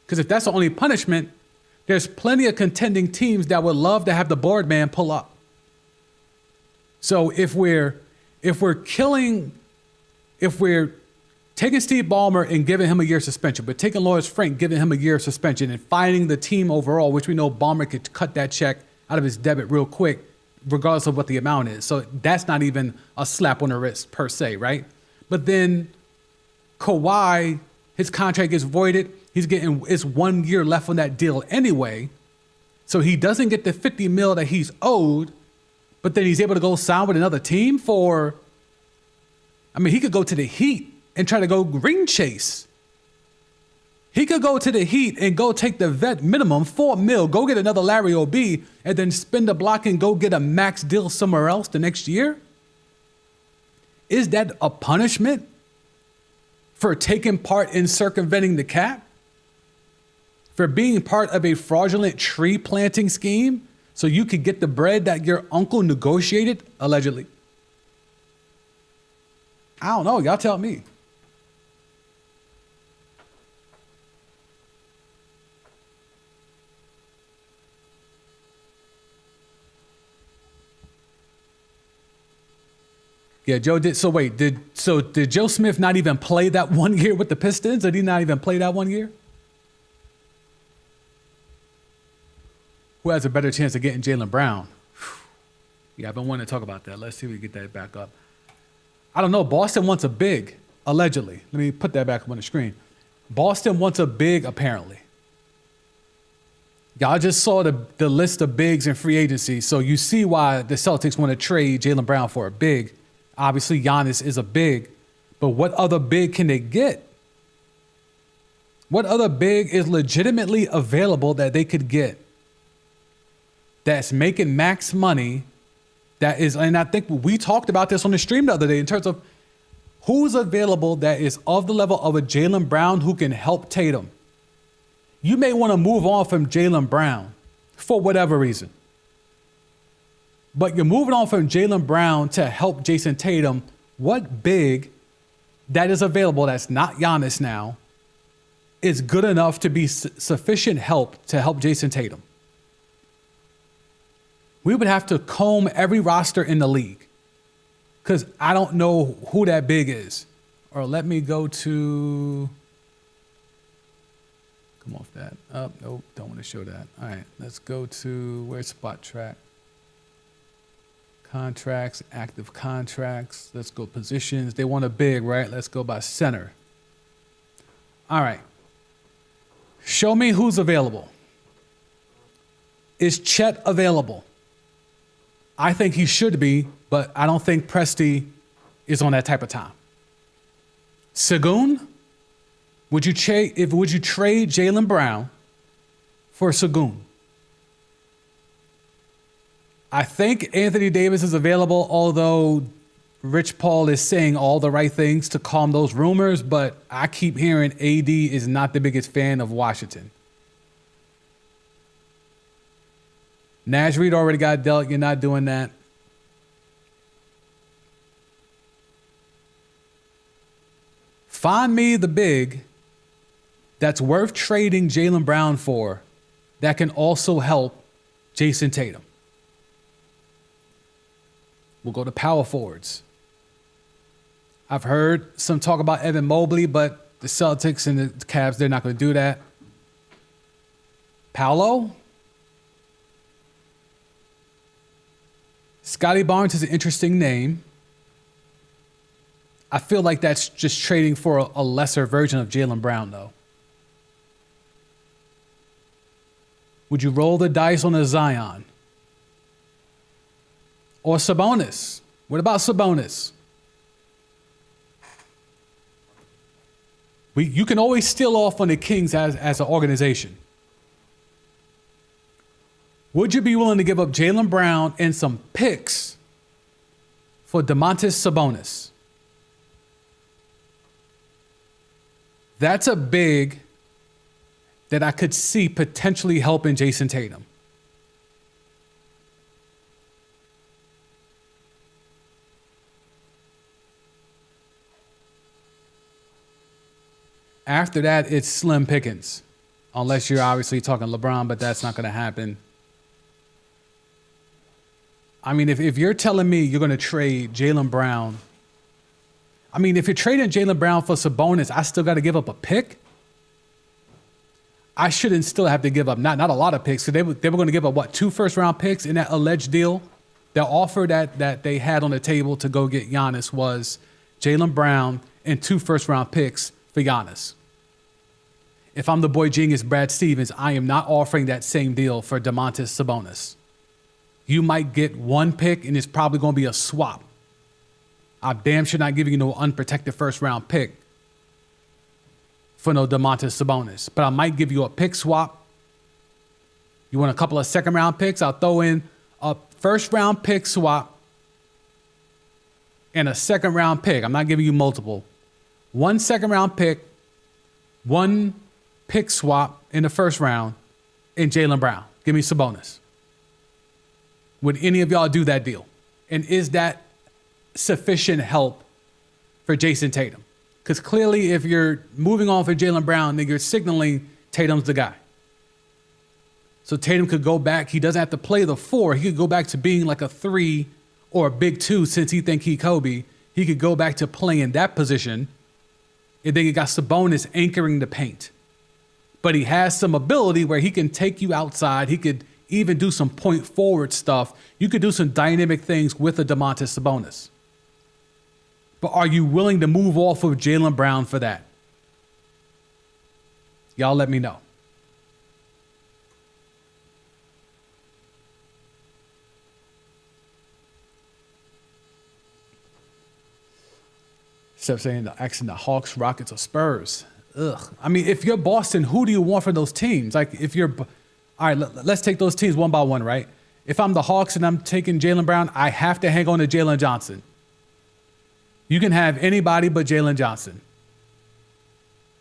Because if that's the only punishment, there's plenty of contending teams that would love to have the board man pull up. So if we're taking Steve Ballmer and giving him a year suspension, but taking Loris Frank, giving him a year suspension, and fining the team overall, which we know Ballmer could cut that check out of his debit real quick, regardless of what the amount is. So that's not even a slap on the wrist per se, right? But then Kawhi, his contract gets voided. It's 1 year left on that deal anyway. So he doesn't get the $50 million that he's owed, but then he's able to go sign with another team he could go to the Heat and try to go ring chase. He could go to the Heat and go take the vet minimum, $4 million, go get another Larry O.B., and then spin the block and go get a max deal somewhere else the next year? Is that a punishment for taking part in circumventing the cap? For being part of a fraudulent tree planting scheme so you could get the bread that your uncle negotiated, allegedly? I don't know. Y'all tell me. Yeah, Joe did. So wait, did Joe Smith not even play that 1 year with the Pistons? Did he not even play that 1 year? Who has a better chance of getting Jaylen Brown? Yeah, I've been wanting to talk about that. Let's see if we get that back up. I don't know. Boston wants a big, allegedly. Let me put that back up on the screen. Boston wants a big, apparently. Y'all just saw the list of bigs in free agency, so you see why the Celtics want to trade Jaylen Brown for a big. Obviously, Giannis is a big, but what other big can they get? What other big is legitimately available that they could get that's making max money? That is, and I think we talked about this on the stream the other day in terms of who's available that is of the level of a Jaylen Brown who can help Tatum. You may want to move on from Jaylen Brown for whatever reason. But you're moving on from Jaylen Brown to help Jason Tatum. What big that is available that's not Giannis now is good enough to be sufficient help to help Jason Tatum? We would have to comb every roster in the league because I don't know who that big is. Or let me go to... Come off that. Oh, nope, don't want to show that. All right, let's go to... Where's Spot Track? Contracts, active contracts. Let's go positions. They want a big, right? Let's go by center. All right. Show me who's available. Is Chet available? I think he should be, but I don't think Presti is on that type of time. Sengun? Would you trade Jaylen Brown for Sengun? I think Anthony Davis is available, although Rich Paul is saying all the right things to calm those rumors, but I keep hearing AD is not the biggest fan of Washington. Naz Reid already got dealt. You're not doing that. Find me the big that's worth trading Jaylen Brown for that can also help Jason Tatum. We'll go to power forwards. I've heard some talk about Evan Mobley, but the Celtics and the Cavs, they're not going to do that. Paolo? Scotty Barnes is an interesting name. I feel like that's just trading for a lesser version of Jaylen Brown, though. Would you roll the dice on a Zion? Or Sabonis? What about Sabonis? You can always steal off on the Kings as an organization. Would you be willing to give up Jaylen Brown and some picks for Domantas Sabonis? That's a big that I could see potentially helping Jason Tatum. After that, it's slim pickings. Unless you're obviously talking LeBron, but that's not going to happen. I mean, if you're telling me you're going to trade Jaylen Brown, I mean, if you're trading Jaylen Brown for Sabonis, I still got to give up a pick? I shouldn't still have to give up not a lot of picks. So they were going to give up, what, 2 first-round picks in that alleged deal? The offer that they had on the table to go get Giannis was Jaylen Brown and 2 first-round picks for Giannis. If I'm the boy genius Brad Stevens, I am not offering that same deal for Domantas Sabonis. You might get 1 pick, and it's probably going to be a swap. I'm damn sure not giving you no unprotected first-round pick for no Domantas Sabonis. But I might give you a pick swap. You want a couple of second-round picks? I'll throw in a first-round pick swap and a second-round pick. I'm not giving you multiple. 1 second-round pick, 1 pick swap in the first round, and Jaylen Brown. Give me Sabonis. Would any of y'all do that deal? And is that sufficient help for Jason Tatum? Because clearly, if you're moving on for Jaylen Brown, then you're signaling Tatum's the guy. So Tatum could go back. He doesn't have to play the 4. He could go back to being like a 3 or a big 2 since he think he Kobe. He could go back to playing that position. And then you got Sabonis anchoring the paint. But he has some ability where he can take you outside. He could even do some point forward stuff. You could do some dynamic things with a Domantas Sabonis. But are you willing to move off of Jaylen Brown for that? Y'all let me know. Except saying asking the Hawks, Rockets, or Spurs. Ugh. I mean, if you're Boston, who do you want for those teams? Like, if you're, all right, let's take those teams one by one, right? If I'm the Hawks and I'm taking Jaylen Brown, I have to hang on to Jalen Johnson. You can have anybody but Jalen Johnson.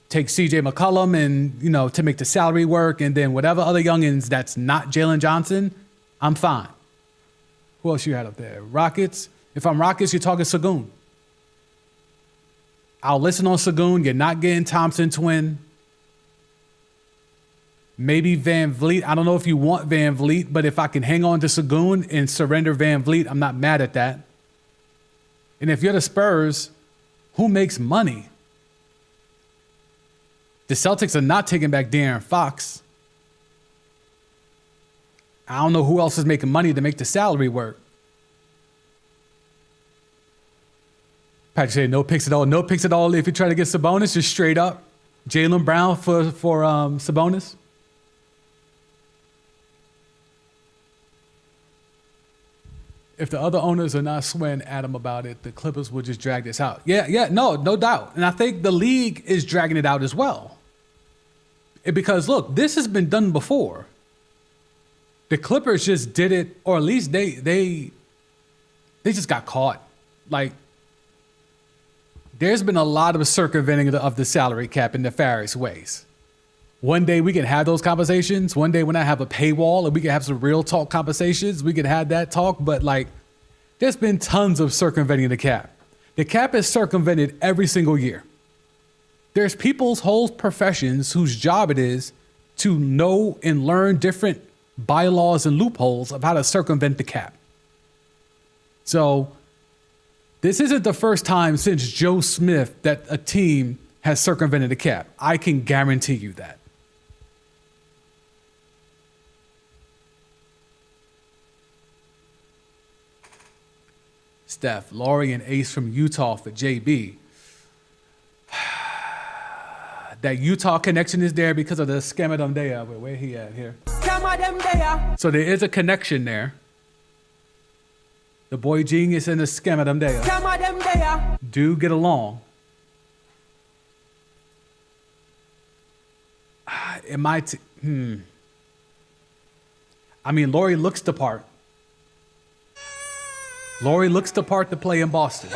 Take CJ McCollum and, to make the salary work, and then whatever other youngins that's not Jalen Johnson, I'm fine. Who else you had up there? Rockets. If I'm Rockets, you're talking Sagoon. I'll listen on Sagoon. You're not getting Thompson twin. Maybe Van Vliet. I don't know if you want Van Vliet, but if I can hang on to Sagoon and surrender Van Vliet, I'm not mad at that. And if you're the Spurs, who makes money? The Celtics are not taking back De'Aaron Fox. I don't know who else is making money to make the salary work. Patrick said no picks at all. No picks at all if you try to get Sabonis, just straight up. Jaylen Brown for Sabonis. If the other owners are not swearing Adam about it, the Clippers will just drag this out. Yeah, no doubt. And I think the league is dragging it out as well. Because, look, this has been done before. The Clippers just did it, or at least they just got caught. Like, there's been a lot of circumventing of the salary cap in nefarious ways. One day we can have those conversations. One day when I have a paywall and we can have some real talk conversations, we can have that talk. But like, there's been tons of circumventing the cap. The cap is circumvented every single year. There's people's whole professions whose job it is to know and learn different bylaws and loopholes of how to circumvent the cap. So this isn't the first time since Joe Smith that a team has circumvented the cap. I can guarantee you that. Steph, Laurie, and Ace from Utah for JB. That Utah connection is there because of the Scamadumdea. Where he at here? Scamadumdea. So there is a connection there. The boy genius and the Scamadumdea. Scamadumdea. Do get along. I mean, Laurie looks the part. Laurie looks the part to play in Boston.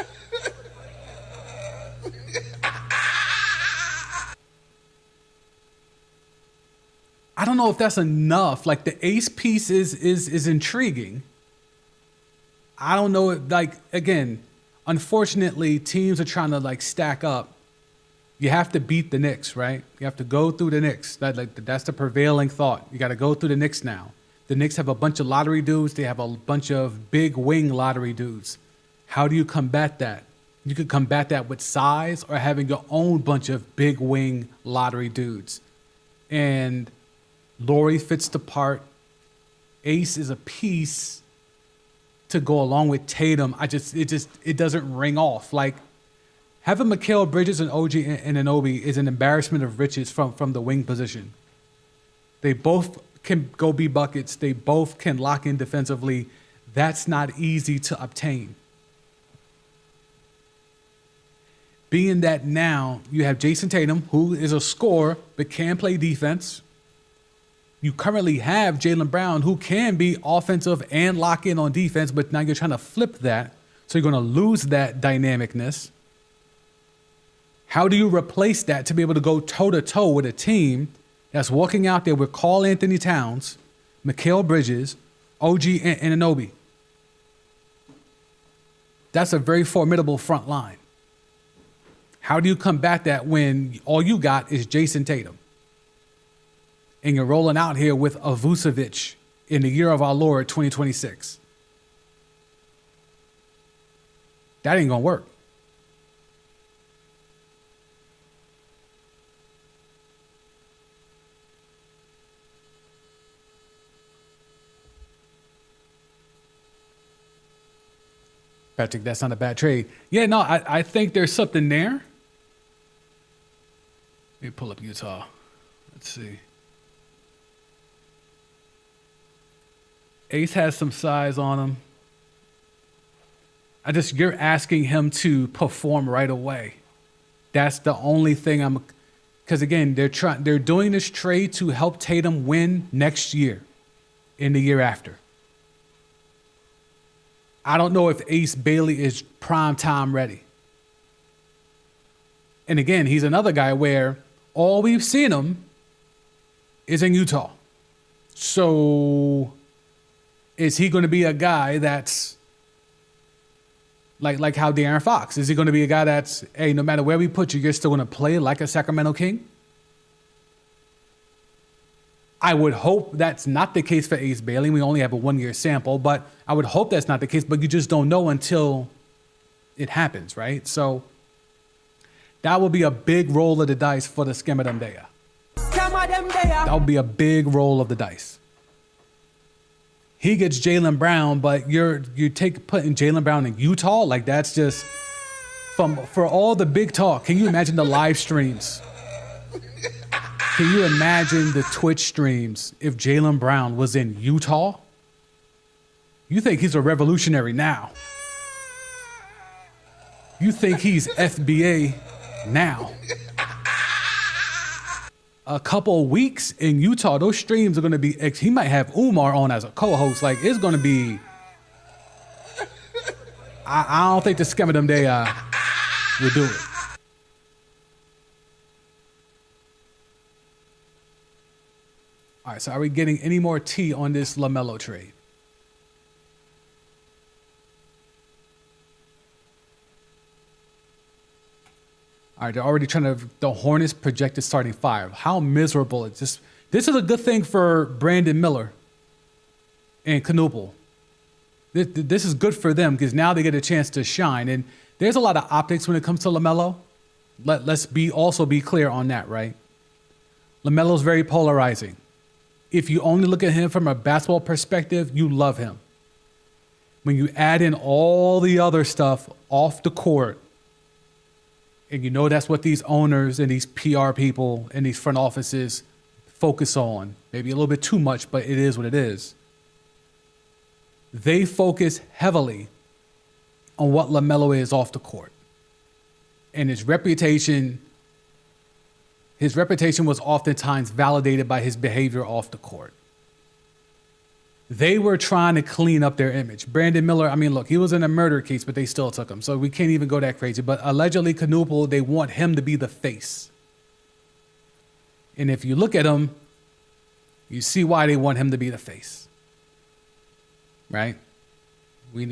I don't know if that's enough. Like, the Ace piece is intriguing. I don't know. Like, again, unfortunately, teams are trying to like stack up. You have to beat the Knicks, right? You have to go through the Knicks. That's the prevailing thought. You got to go through the Knicks now. The Knicks have a bunch of lottery dudes. They have a bunch of big wing lottery dudes. How do you combat that? You could combat that with size or having your own bunch of big wing lottery dudes. And Laurie fits the part. Ace is a piece to go along with Tatum. It doesn't ring off. Like, having Mikal Bridges and OG Anunoby is an embarrassment of riches from the wing position. They both can go be buckets. They both can lock in defensively. That's not easy to obtain. Being that now you have Jason Tatum, who is a scorer but can play defense. You currently have Jaylen Brown, who can be offensive and lock in on defense, but now you're trying to flip that. So you're going to lose that dynamicness. How do you replace that to be able to go toe-to-toe with a team that's walking out there with Karl Anthony Towns, Mikal Bridges, OG Anunoby? That's a very formidable front line. How do you combat that when all you got is Jason Tatum? And you're rolling out here with a Vucevic in the year of our Lord, 2026. That ain't going to work. Patrick, that's not a bad trade. Yeah, no, I think there's something there. Let me pull up Utah. Let's see. Ace has some size on him. You're asking him to perform right away. That's the only thing because again, they're doing this trade to help Tatum win next year and the year after. I don't know if Ace Bailey is prime time ready. And again, he's another guy where all we've seen him is in Utah. So is he going to be a guy that's like how De'Aaron Fox? Is he going to be a guy that's, hey, no matter where we put you, you're still going to play like a Sacramento King? I would hope that's not the case for Ace Bailey. We only have a 1-year sample, but I would hope that's not the case, but you just don't know until it happens, right? So that will be a big roll of the dice for the Scamadumdea. That would be a big roll of the dice. He gets Jaylen Brown, but putting Jaylen Brown in Utah, like that's just for all the big talk. Can you imagine the live streams? Can you imagine the Twitch streams if Jaylen Brown was in Utah? You think he's a revolutionary now. You think he's FBA now. A couple of weeks in Utah, those streams are going to be, he might have Umar on as a co-host. Like, it's going to be, I don't think the Scamadumdea will do it. All right, so are we getting any more tea on this LaMelo trade? All right, they're already trying to, the Hornets projected starting five. How miserable is this? This is a good thing for Brandon Miller and Knuble. This is good for them because now they get a chance to shine. And there's a lot of optics when it comes to LaMelo. Let's also be clear on that, right? LaMelo's very polarizing. If you only look at him from a basketball perspective, you love him. When you add in all the other stuff off the court, and you know that's what these owners and these PR people and these front offices focus on, maybe a little bit too much, but it is what it is. They focus heavily on what LaMelo is off the court. And his reputation was oftentimes validated by his behavior off the court. They were trying to clean up their image. Brandon Miller, I mean, look, he was in a murder case, but they still took him. So we can't even go that crazy. But allegedly, Knuble, they want him to be the face. And if you look at him, you see why they want him to be the face. Right? We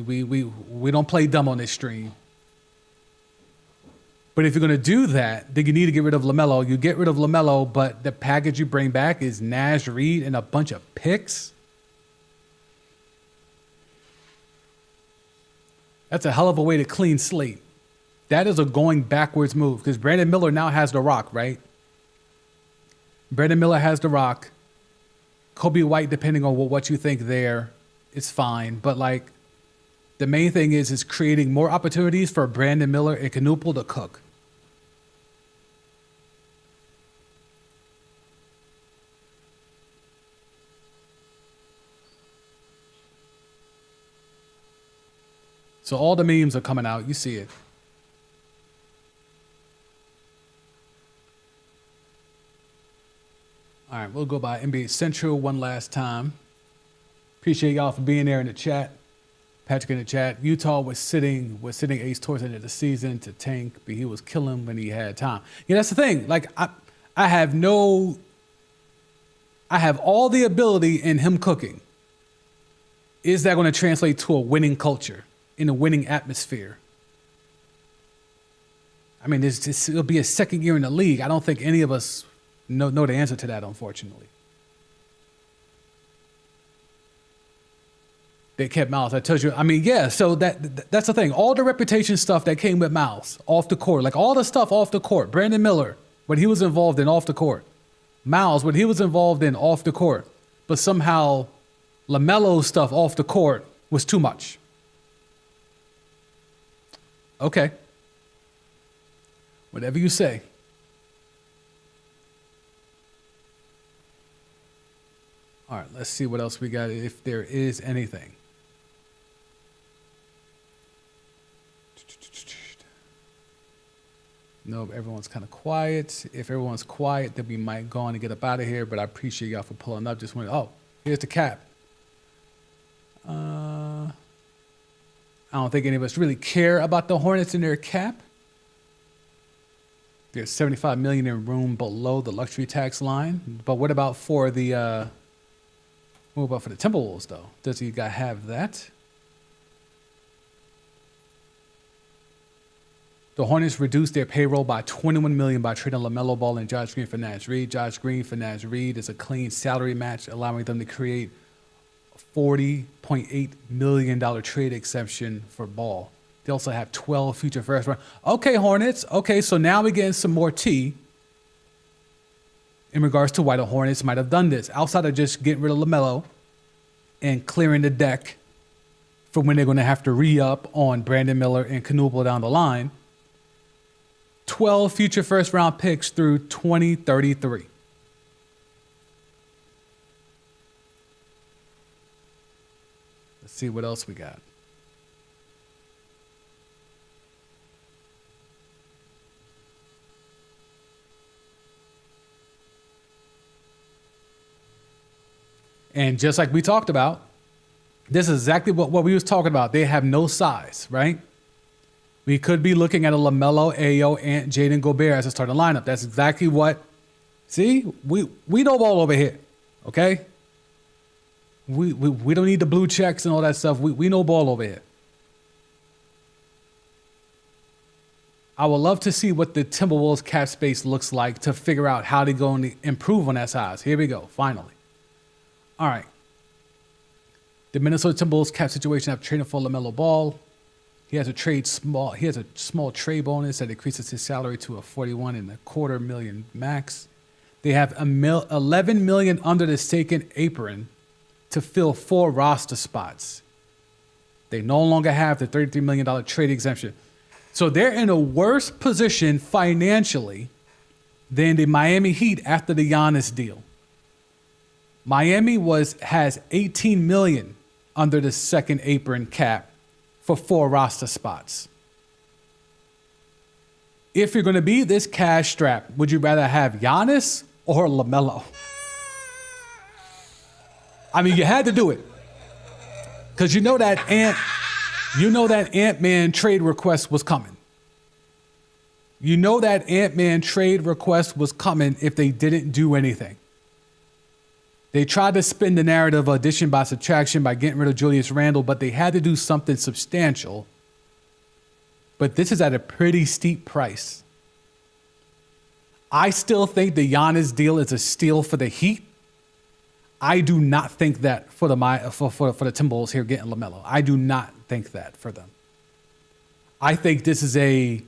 don't play dumb on this stream. But if you're going to do that, then you need to get rid of LaMelo. You get rid of LaMelo, but the package you bring back is Naz Reid and a bunch of picks. That's a hell of a way to clean slate. That is a going backwards move because Brandon Miller now has the rock, right? Brandon Miller has the rock. Kobe White, depending on what you think there, it's fine. But like, the main thing is creating more opportunities for Brandon Miller and Knuble to cook. So all the memes are coming out. You see it. All right, we'll go by NBA Central one last time. Appreciate y'all for being there in the chat. Patrick in the chat. Utah was sitting Ace towards the end of the season to tank, but he was killing when he had time. Yeah, that's the thing. Like I have all the ability in him cooking. Is that going to translate to a winning culture? In a winning atmosphere? I mean, it'll be a second year in the league. I don't think any of us know the answer to that, unfortunately. They kept Miles. I told you. I mean, yeah, so that's the thing. All the reputation stuff that came with Miles off the court, like all the stuff off the court. Brandon Miller, what he was involved in off the court. Miles, what he was involved in off the court. But somehow LaMelo's stuff off the court was too much. Okay. Whatever you say. All right, let's see what else we got, if there is anything. No, everyone's kind of quiet. If everyone's quiet, then we might go on and get up out of here, but I appreciate y'all for pulling up. Just went, oh, here's the cap. I don't think any of us really care about the Hornets and their cap. There's $75 million in room below the luxury tax line. But what about for the Timberwolves though? Does he have that? The Hornets reduced their payroll by $21 million by trading LaMelo Ball and Josh Green for Naz Reid. Josh Green for Naz Reid is a clean salary match, allowing them to create $40.8 million trade exception for Ball. They also have 12 future first round. Okay, Hornets. Okay, so now we're getting some more tea in regards to why the Hornets might have done this. Outside of just getting rid of LaMelo and clearing the deck for when they're going to have to re-up on Brandon Miller and Knuble down the line. 12 future first round picks through 2033. See what else we got. And just like we talked about, this is exactly what we was talking about. They have no size, right? We could be looking at a LaMelo, Ayo, and Jaden Gobert as a starting lineup. That's exactly what. See, we know ball over here. Okay? We don't need the blue checks and all that stuff. We know ball over here. I would love to see what the Timberwolves cap space looks like to figure out how they're going to improve on that size. Here we go, finally. All right. The Minnesota Timberwolves cap situation after trading for LaMelo Ball. He has a small trade bonus that increases his salary to a $41.25 million max. They have $11 million under the second apron to fill 4 roster spots. They no longer have the $33 million trade exemption. So they're in a worse position financially than the Miami Heat after the Giannis deal. Miami has $18 million under the second apron cap for 4 roster spots. If you're going to be this cash strapped, would you rather have Giannis or LaMelo? I mean, you had to do it because you know that Ant-Man trade request was coming. You know that Ant-Man trade request was coming if they didn't do anything. They tried to spin the narrative of addition by subtraction by getting rid of Julius Randle, but they had to do something substantial. But this is at a pretty steep price. I still think the Giannis deal is a steal for the Heat. I do not think that for the Timberwolves here getting LaMelo. I do not think that for them. I think this is a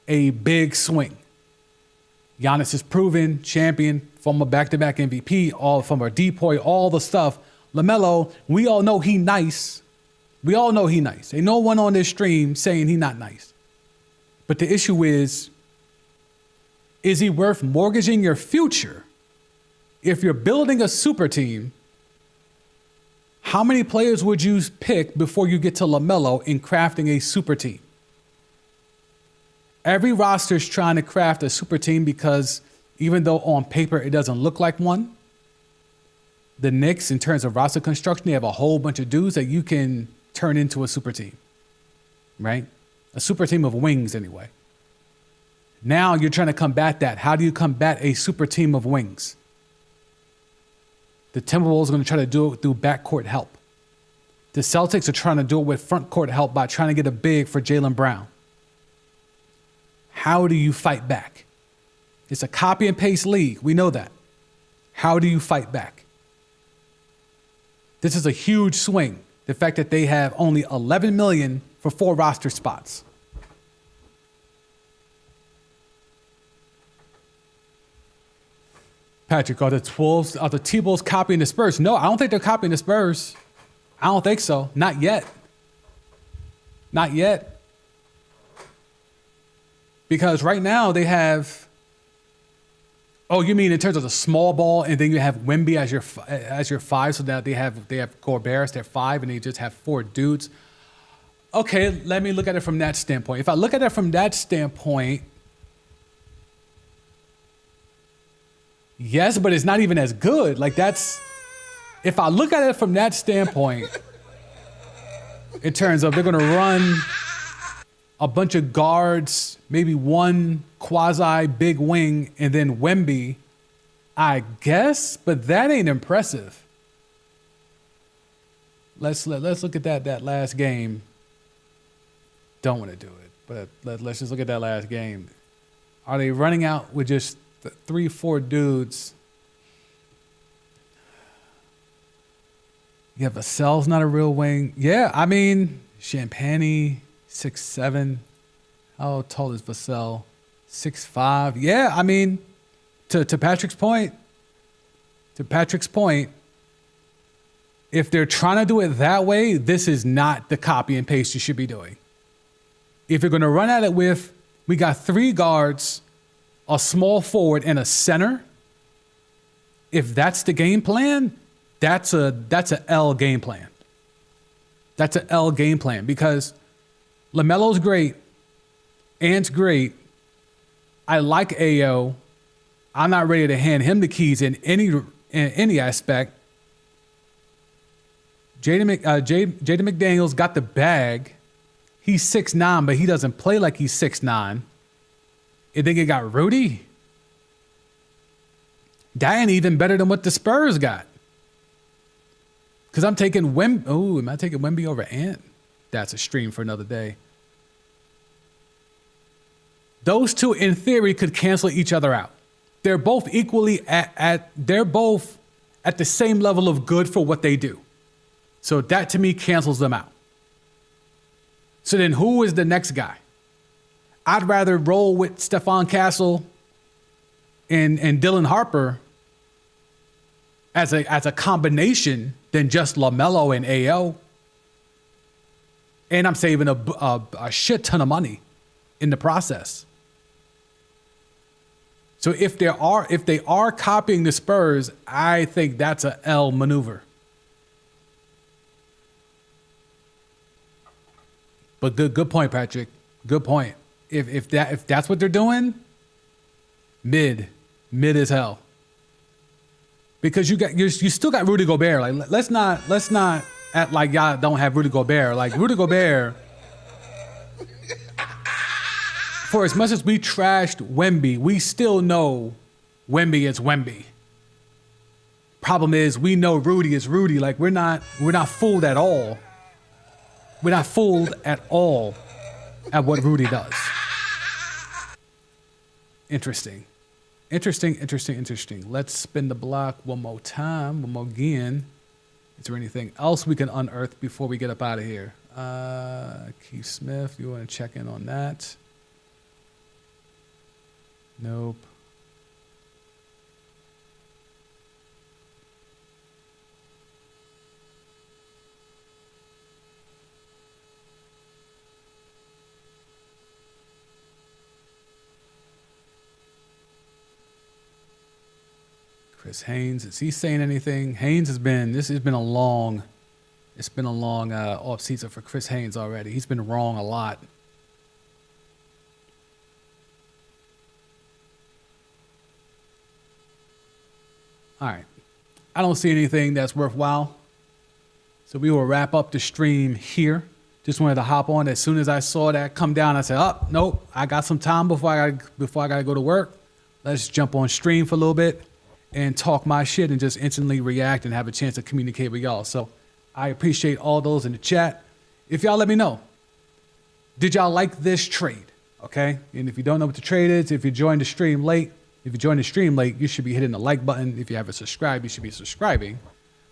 big swing. Giannis is proven champion, from a back-to-back MVP, all from a depoy, all the stuff. LaMelo, we all know he nice. We all know he nice. Ain't no one on this stream saying he not nice. But the issue is he worth mortgaging your future? If you're building a super team, how many players would you pick before you get to LaMelo in crafting a super team? Every roster is trying to craft a super team because even though on paper it doesn't look like one, the Knicks, in terms of roster construction, they have a whole bunch of dudes that you can turn into a super team, right? A super team of wings, anyway. Now you're trying to combat that. How do you combat a super team of wings? The Timberwolves are going to try to do it through backcourt help. The Celtics are trying to do it with front court help by trying to get a big for Jaylen Brown. How do you fight back? It's a copy and paste league. We know that. How do you fight back? This is a huge swing. The fact that they have only $11 million for 4 roster spots. Patrick, are the T-Bulls copying the Spurs? No, I don't think they're copying the Spurs. I don't think so. Not yet. Not yet. Because right now they have. Oh, you mean in terms of the small ball, and then you have Wemby as your 5, so that they have Gobert, they're 5, and they just have 4 dudes. Okay, let me look at it from that standpoint. If I look at it from that standpoint, yes, but it's not even as good. Like if I look at it from that standpoint, in terms of they're going to run a bunch of guards, maybe one quasi big wing, and then Wemby, I guess, but that ain't impressive. Let's look at that last game. Don't want to do it, but let's just look at that last game. Are they running out with just 3-4 dudes? Yeah, Vassell's not a real wing. Yeah, I mean, Champagny, 6'7". How tall is Vassell? 6'5". Yeah, I mean, to Patrick's point, if they're trying to do it that way, this is not the copy and paste you should be doing. If you're going to run at it with, we got 3 guards, a small forward, and a center. If that's the game plan, that's a L game plan. That's an L game plan because LaMelo's great. Ant's great. I like AO. I'm not ready to hand him the keys in any aspect. Jaden McDaniels got the bag. He's 6'9", but he doesn't play like he's 6'9". And then you got Rudy. That ain't even better than what the Spurs got. Because I'm taking Wemby. Oh, am I taking Wemby over Ant? That's a stream for another day. Those two, in theory, could cancel each other out. They're both equally they're both at the same level of good for what they do. So that to me cancels them out. So then who is the next guy? I'd rather roll with Stephon Castle and Dylan Harper as a combination than just LaMelo and AO. And I'm saving a shit ton of money in the process. So if they are copying the Spurs, I think that's a L maneuver. But good point, Patrick. Good point. If that's what they're doing, mid as hell. Because you still got Rudy Gobert. Like let's not act like y'all don't have Rudy Gobert. Like Rudy Gobert, for as much as we trashed Wemby, we still know Wemby is Wemby. Problem is we know Rudy is Rudy. Like we're not fooled at all. We're not fooled at all at what Rudy does. Interesting. Let's spin the block one more time, one more again. Is there anything else we can unearth before we get up out of here? Keith Smith, you want to check in on that? Nope. Chris Haynes, is he saying anything? This has been a long off season for Chris Haynes already. He's been wrong a lot. All right. I don't see anything that's worthwhile. So we will wrap up the stream here. Just wanted to hop on. As soon as I saw that come down, I said, oh, nope, I got some time before I got to go to work. Let's jump on stream for a little bit and talk my shit and just instantly react and have a chance to communicate with y'all. So I appreciate all those in the chat. If y'all let me know, did y'all like this trade? Okay. And if you don't know what the trade is, if you joined the stream late, you should be hitting the like button. If you haven't subscribed, you should be subscribing.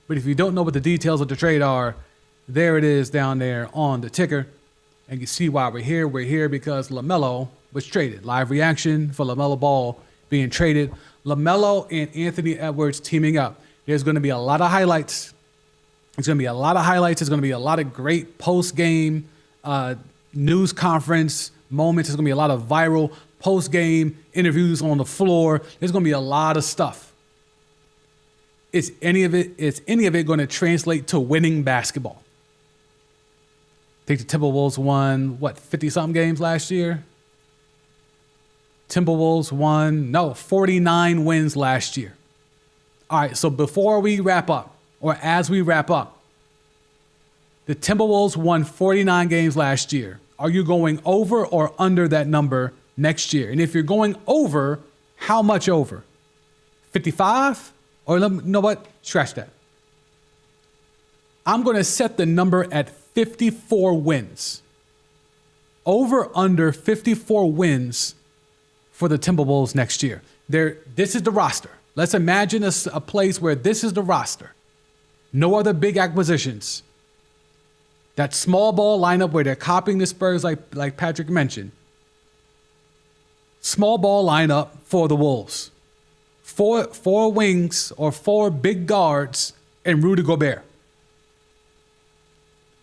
But if you don't know what the details of the trade are, there it is down there on the ticker. And you see why we're here. We're here because LaMelo was traded. Live reaction for LaMelo Ball being traded. LaMelo and Anthony Edwards teaming up. There's going to be a lot of highlights. There's going to be a lot of great post-game news conference moments. There's going to be a lot of viral post-game interviews on the floor. There's going to be a lot of stuff. Is any of it going to translate to winning basketball? I think the Timberwolves won, 50-something games last year? Timberwolves won, 49 wins last year. All right, so before we wrap up, or as we wrap up, the Timberwolves won 49 games last year. Are you going over or under that number next year? And if you're going over, how much over? 55? Or you know what? Scratch that. I'm going to set the number at 54 wins. Over under 54 wins for the Timberwolves next year. This is the roster. Let's imagine a place where this is the roster. No other big acquisitions. That small ball lineup where they're copying the Spurs like Patrick mentioned. Small ball lineup for the Wolves. Four wings or four big guards and Rudy Gobert.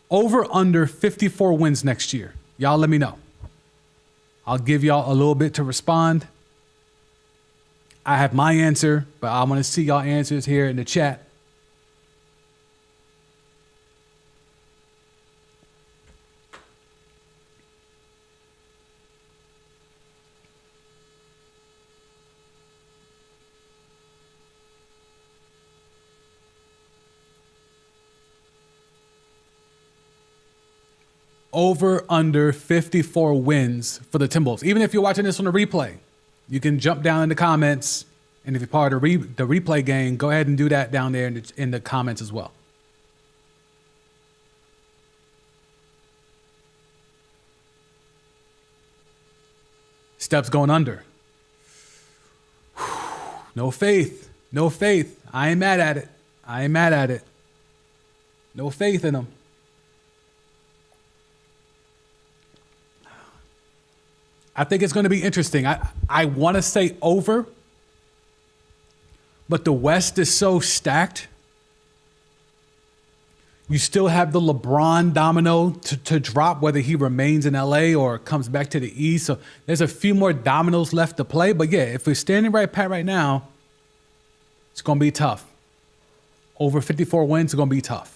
Over under 54 wins next year. Y'all let me know. I'll give y'all a little bit to respond. I have my answer, but I want to see y'all answers here in the chat. Over under 54 wins for the Timberwolves. Even if you're watching this on a replay, you can jump down in the comments And if you're part of the replay gang, go ahead and do that down there in the comments as well. Steps going under. No faith. No faith. I ain't mad at it. I ain't mad at it. No faith in him. I think it's going to be interesting. I want to say over, but the West is so stacked. You still have the LeBron domino to drop, whether he remains in LA or comes back to the East. So there's a few more dominoes left to play. But yeah, if we're standing right pat right now, it's going to be tough. Over 54 wins is going to be tough.